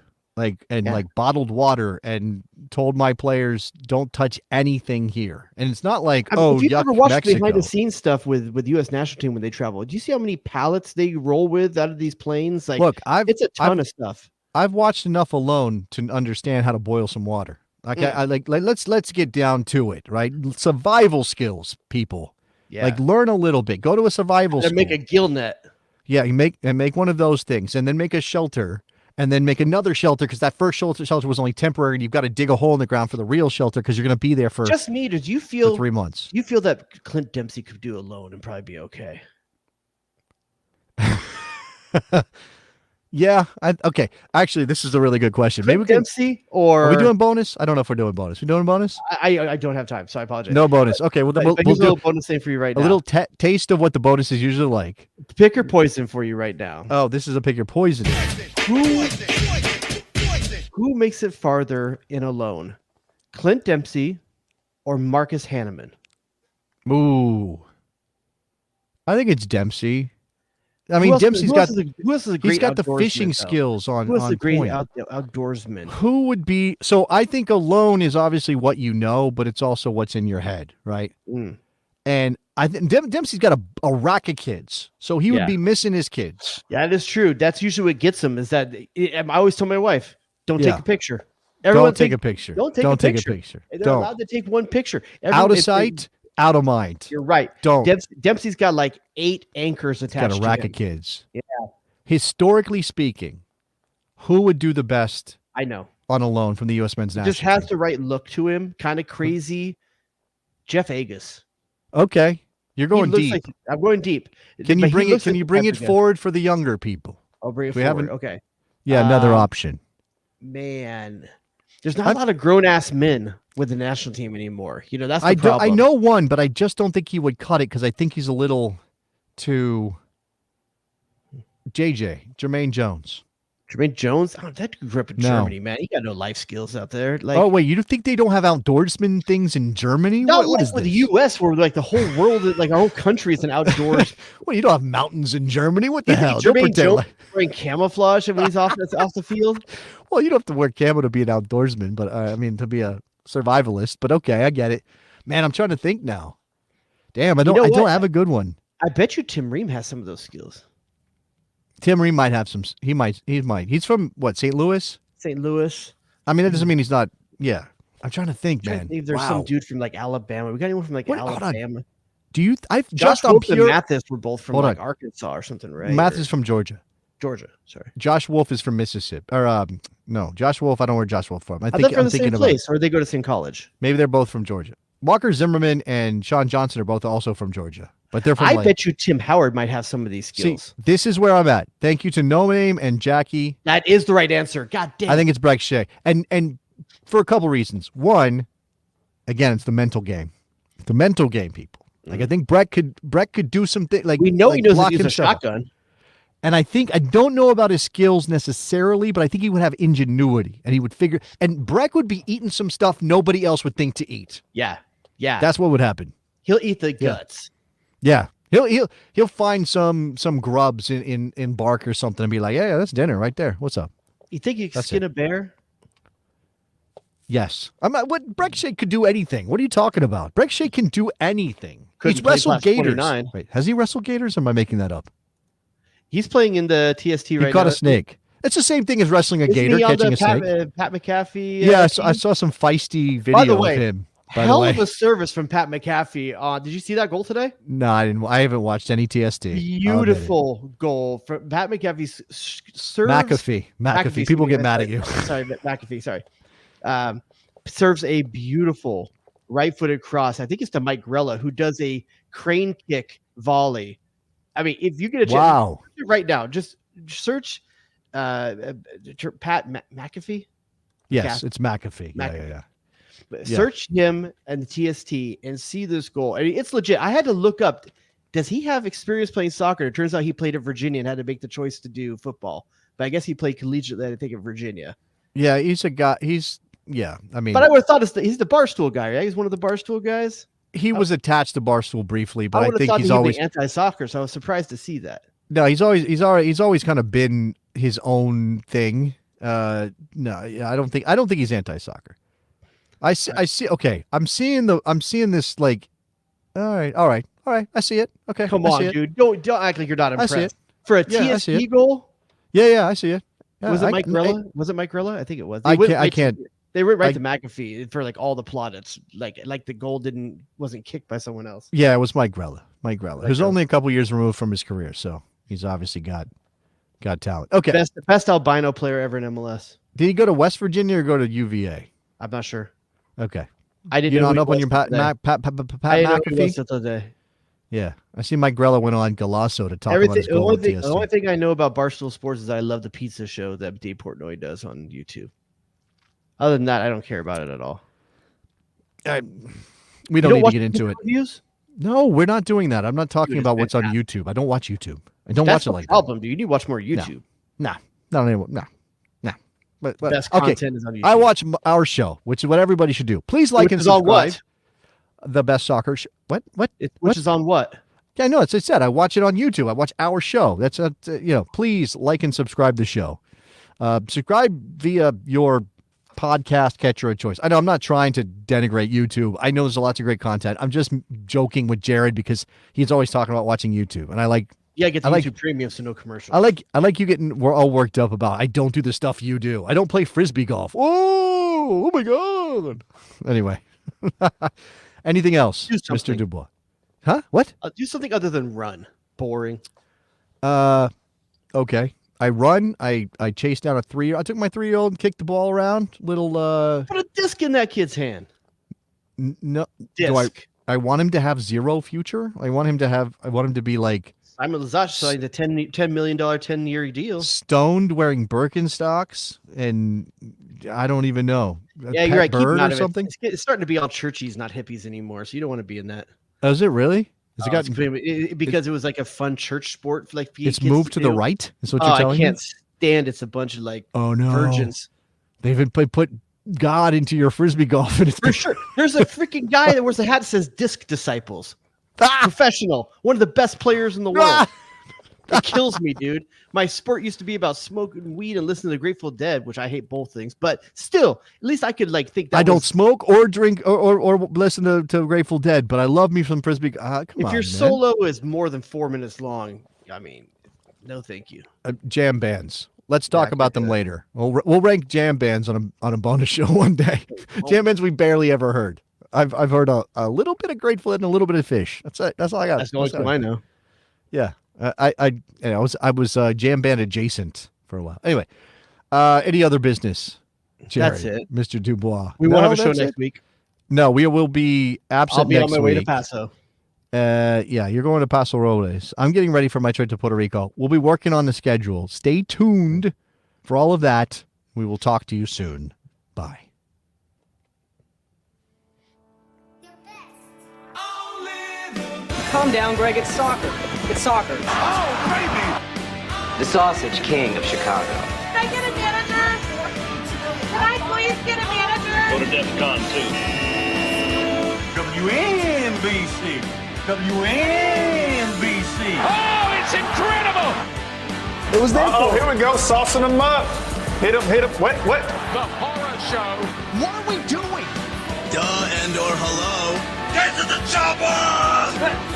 bottled water, and told my players don't touch anything here. And it's not like if you ever watched Mexico. behind the scenes stuff with U.S. national team when they travel, do you see how many pallets they roll with out of these planes? Look, it's a ton of stuff. I've watched enough alone to understand how to boil some water. Let's get down to it, right? Survival skills, people. Yeah. Learn a little bit. Go to a survival school. Make a gill net. Yeah, you make one of those things, and then make a shelter, and then make another shelter because that first shelter was only temporary, and you've got to dig a hole in the ground for the real shelter because you're going to be there for just me. Did you feel for 3 months? You feel that Clint Dempsey could do alone and probably be okay? Yeah. Okay. Actually, this is a really good question. Maybe Dempsey or are we doing bonus? I don't know if we're doing bonus. We doing bonus? I don't have time, so I apologize. No bonus. Okay. Well, we'll do a little bonus thing for you right now. A little taste of what the bonus is usually like. Pick your poison for you right now. Oh, this is a pick your poison. Who makes it farther in alone? Clint Dempsey or Marcus Hanneman? Ooh. I think it's Dempsey. I mean, Dempsey's got the fishing skills on. Who is the great point. Outdoorsman? Who would be? So I think alone is obviously what you know, but it's also what's in your head, right? And I think Dempsey's got a rack of kids, so he would be missing his kids. Yeah, that is true. That's usually what gets him. Is that I always tell my wife, "Don't take a picture. Everyone don't take a picture. Don't take a picture. They're allowed to take one picture. Out of sight." Out of mind. You're right. Don't. Dempsey's got 8 anchors attached. He's got a rack of kids. Yeah. Historically speaking, who would do the best? I know. On a loan from the U.S. men's national team. Just has team? the right look to him. Kind of crazy. Jeff Agus. Okay, you're going deep. I'm going deep. Can you bring it? Can you bring it forward for the younger people? I'll bring it forward. Okay. Yeah, another option. Man, there's not a lot of grown-ass men with the national team anymore. That's the problem. I know one, but I just don't think he would cut it because I think he's a little too Jermaine Jones. Jermaine Jones? Oh, that grew up in Germany, man. He got no life skills out there. Oh, wait, you think they don't have outdoorsman things in Germany? What is this? The U.S. where the whole world, our whole country is an outdoors. Well, you don't have mountains in Germany. What the hell? Jermaine Jones wearing camouflage when he's off the field? Well, you don't have to wear camo to be an outdoorsman, but to be a survivalist. But okay, I get it. Man, I'm trying to think now. Damn, I know don't what? have a good one. I bet you Tim Ream has some of those skills. Tim Ream might have some. He might. He's from what? St. Louis. St. Louis. I mean, that doesn't mean he's not. Yeah, I'm trying to think, I'm trying man. to think there's some dude from like Alabama. We got anyone from like What? Hold on. Alabama? Do you? I've Josh just on Wolf and pure. Mathis were both from Hold like on. Arkansas or something, right? Mathis Or is from Georgia. Georgia. Sorry. Josh Wolf is from Mississippi. Or no, Josh Wolf. I don't know where Josh Wolf from. I think they're from I'm the same thinking place, or they go to the same college. maybe they're both from Georgia. Walker Zimmerman and Sean Johnson are both also from Georgia, but they're from. I bet you Tim Howard might have some of these skills. See, this is where I'm at. Thank you to No Name and Jackie. That is the right answer. God damn. I think it's Breck Shea, and for a couple reasons. One, again, it's the mental game. The mental game, people. Like I think Breck could do something. Like we know he knows how block to use a himself. shotgun. And I don't know about his skills necessarily, but I think he would have ingenuity and he would figure. And Breck would be eating some stuff nobody else would think to eat. Yeah. Yeah. That's what would happen. He'll eat the guts. Yeah. He'll find some grubs in bark or something and be like, yeah, that's dinner right there. What's up? You think you can That's skin a bear? Yes. I'm not. What Breck Shea could do anything. What are you talking about? Breck Shea can do anything. Couldn't He's play wrestled past gators. 29. Wait, has he wrestled gators? Or am I making that up? He's playing in the TST right now. He caught a snake. It's the same thing as wrestling a Isn't gator, he on catching the a snake. Pat McAfee. Yeah, I team? saw some feisty By the video way, of him. By the Hell way, of a service from Pat McAfee. Did you see that goal today? no, I didn't. I haven't watched any TST. Beautiful goal from Pat McAfee's serves. McAfee. People get mad at you. Sorry, McAfee. Sorry. Serves a beautiful right-footed cross. I think it's to Mike Grella, who does a crane kick volley. I mean, if you get a chance, Wow. right now, just search Pat McAfee. Yes, it's McAfee. McAfee. Yeah. Search him and the TST and see this goal. I mean, it's legit. I had to look up. Does he have experience playing soccer? It turns out he played at Virginia and had to make the choice to do football. But I guess he played collegiately, I think, at Virginia. Yeah, he's a guy. I mean, But I would have thought he's the Barstool guy, right? He's one of the Barstool guys. he was attached to Barstool briefly, but I would have think thought he's he'd be always anti-soccer, so I was surprised to see that. no. He's always kind of been his own thing. No, yeah, I don't think he's anti-soccer. I see. Okay, I'm seeing this like. All right. I see it. Okay, Come I on, see it. dude. Don't act like you're not I see impressed. it. For a Yeah, I see TST it. goal, Yeah, I see it. Yeah, was it Mike Grella? Was it Mike Grella? I think it was. I can't. They went right to McAfee for like all the plaudits, like the goal wasn't kicked by someone else. Yeah, it was Mike Grella. Mike Grella, who's Grella. only a couple years removed from his career, so he's obviously got talent. Okay, Best albino player ever in MLS. did he go to West Virginia or go to UVA? I'm not sure. Okay, I didn't you're know not who up he on your was Pat today. I didn't know who he was McAfee. till today. Yeah, I see Mike Grella went on Galasso to talk about his The goal. only, at the only TSC. thing I know about Barstool Sports is I love the pizza show that Dave Portnoy does on YouTube. Other than that, I don't care about it at all. We don't need to get into it. Reviews? No, we're not doing that. I'm not talking Dude, about it's what's on fantastic. YouTube. I don't watch YouTube. I don't That's watch it the like problem, dude. You need to watch more YouTube. that. Not anymore. No. But Best okay. content is on YouTube. I watch our show, which is what everybody should do. Please like Which and is on subscribe. what? The best soccer show. What? Which is on what? Yeah, no, as I said, I watch it on YouTube. I watch our show. That's please like and subscribe the show. Subscribe via your podcast catcher of choice. I know I'm not trying to denigrate YouTube. I know there's lots of great content. I'm just joking with Jared because he's always talking about watching YouTube, and I like Get the I like- YouTube Premium, so no commercials. I like you getting we're all worked up about I don't do the stuff you do. I don't play frisbee golf. Oh my god. Anyway. Anything else, Do Mr. something. Dubois? Huh? What? Do something other than run. Boring. Okay. I run. I chased down a 3. I took my 3-year-old and kicked the ball around. Little Put a disc in that kid's hand. no. Disc. I want him to have zero future. I want him to be like Simon Lazach signed a $10 million 10-year deal. stoned wearing Birkenstocks and I don't even know. A Yeah, you're pet right. Keep him bird out or of something. it. It's starting to be all churchies, not hippies anymore. So you don't want to be in that. Oh, is it really? Has it got? Because it was like a fun church sport. Like It's kids moved to the do. right. Is what Oh, you're I telling can't me? stand. It's a bunch of like Oh no, virgins. They've been put God into your frisbee golf, and it's For sure. There's a freaking guy that wears a hat that says Disc Disciples. Ah! Professional. One of the best players in the world. Ah! It kills me, dude. My sport used to be about smoking weed and listening to the Grateful Dead, which I hate both things. But still, at least I could like think that I don't smoke or drink or listen to Grateful Dead, but I love me some Frisbee. Come If on, your man. solo is more than 4 minutes long, I mean, no, thank you. Jam bands. Let's talk Yeah, I about can't do them that. later. We'll rank jam bands on a bonus show one day. Jam bands we barely ever heard. I've heard a little bit of Grateful Dead and a little bit of Fish. That's it. That's all I got. That's the only two I know. Yeah, I was jam band adjacent for a while. Anyway, any other business? Jerry, That's it. Mr. Dubois. We won't No, have a show that's next it? week. No, we will be absent I'll be next on my way to week. Paso. Yeah, you're going to Paso Robles. I'm getting ready for my trip to Puerto Rico. We'll be working on the schedule. Stay tuned for all of that. We will talk to you soon. Bye. Calm down, Greg. It's soccer. It's soccer. The Sausage King of Chicago. Can I get a manager? Can I please get a manager? Go to DEFCON 2. WNBC. WNBC. Oh, it's incredible! It was there. Oh, here we go, saucing them up. Hit him. What? The horror show. What are we doing? Duh and or hello. Get to the chopper!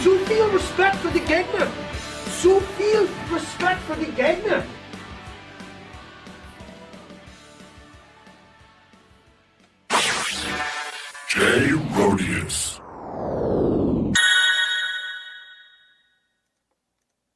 Zu viel Respekt für die Gegner. Zu viel Respekt für die Gegner. Jay Rodius.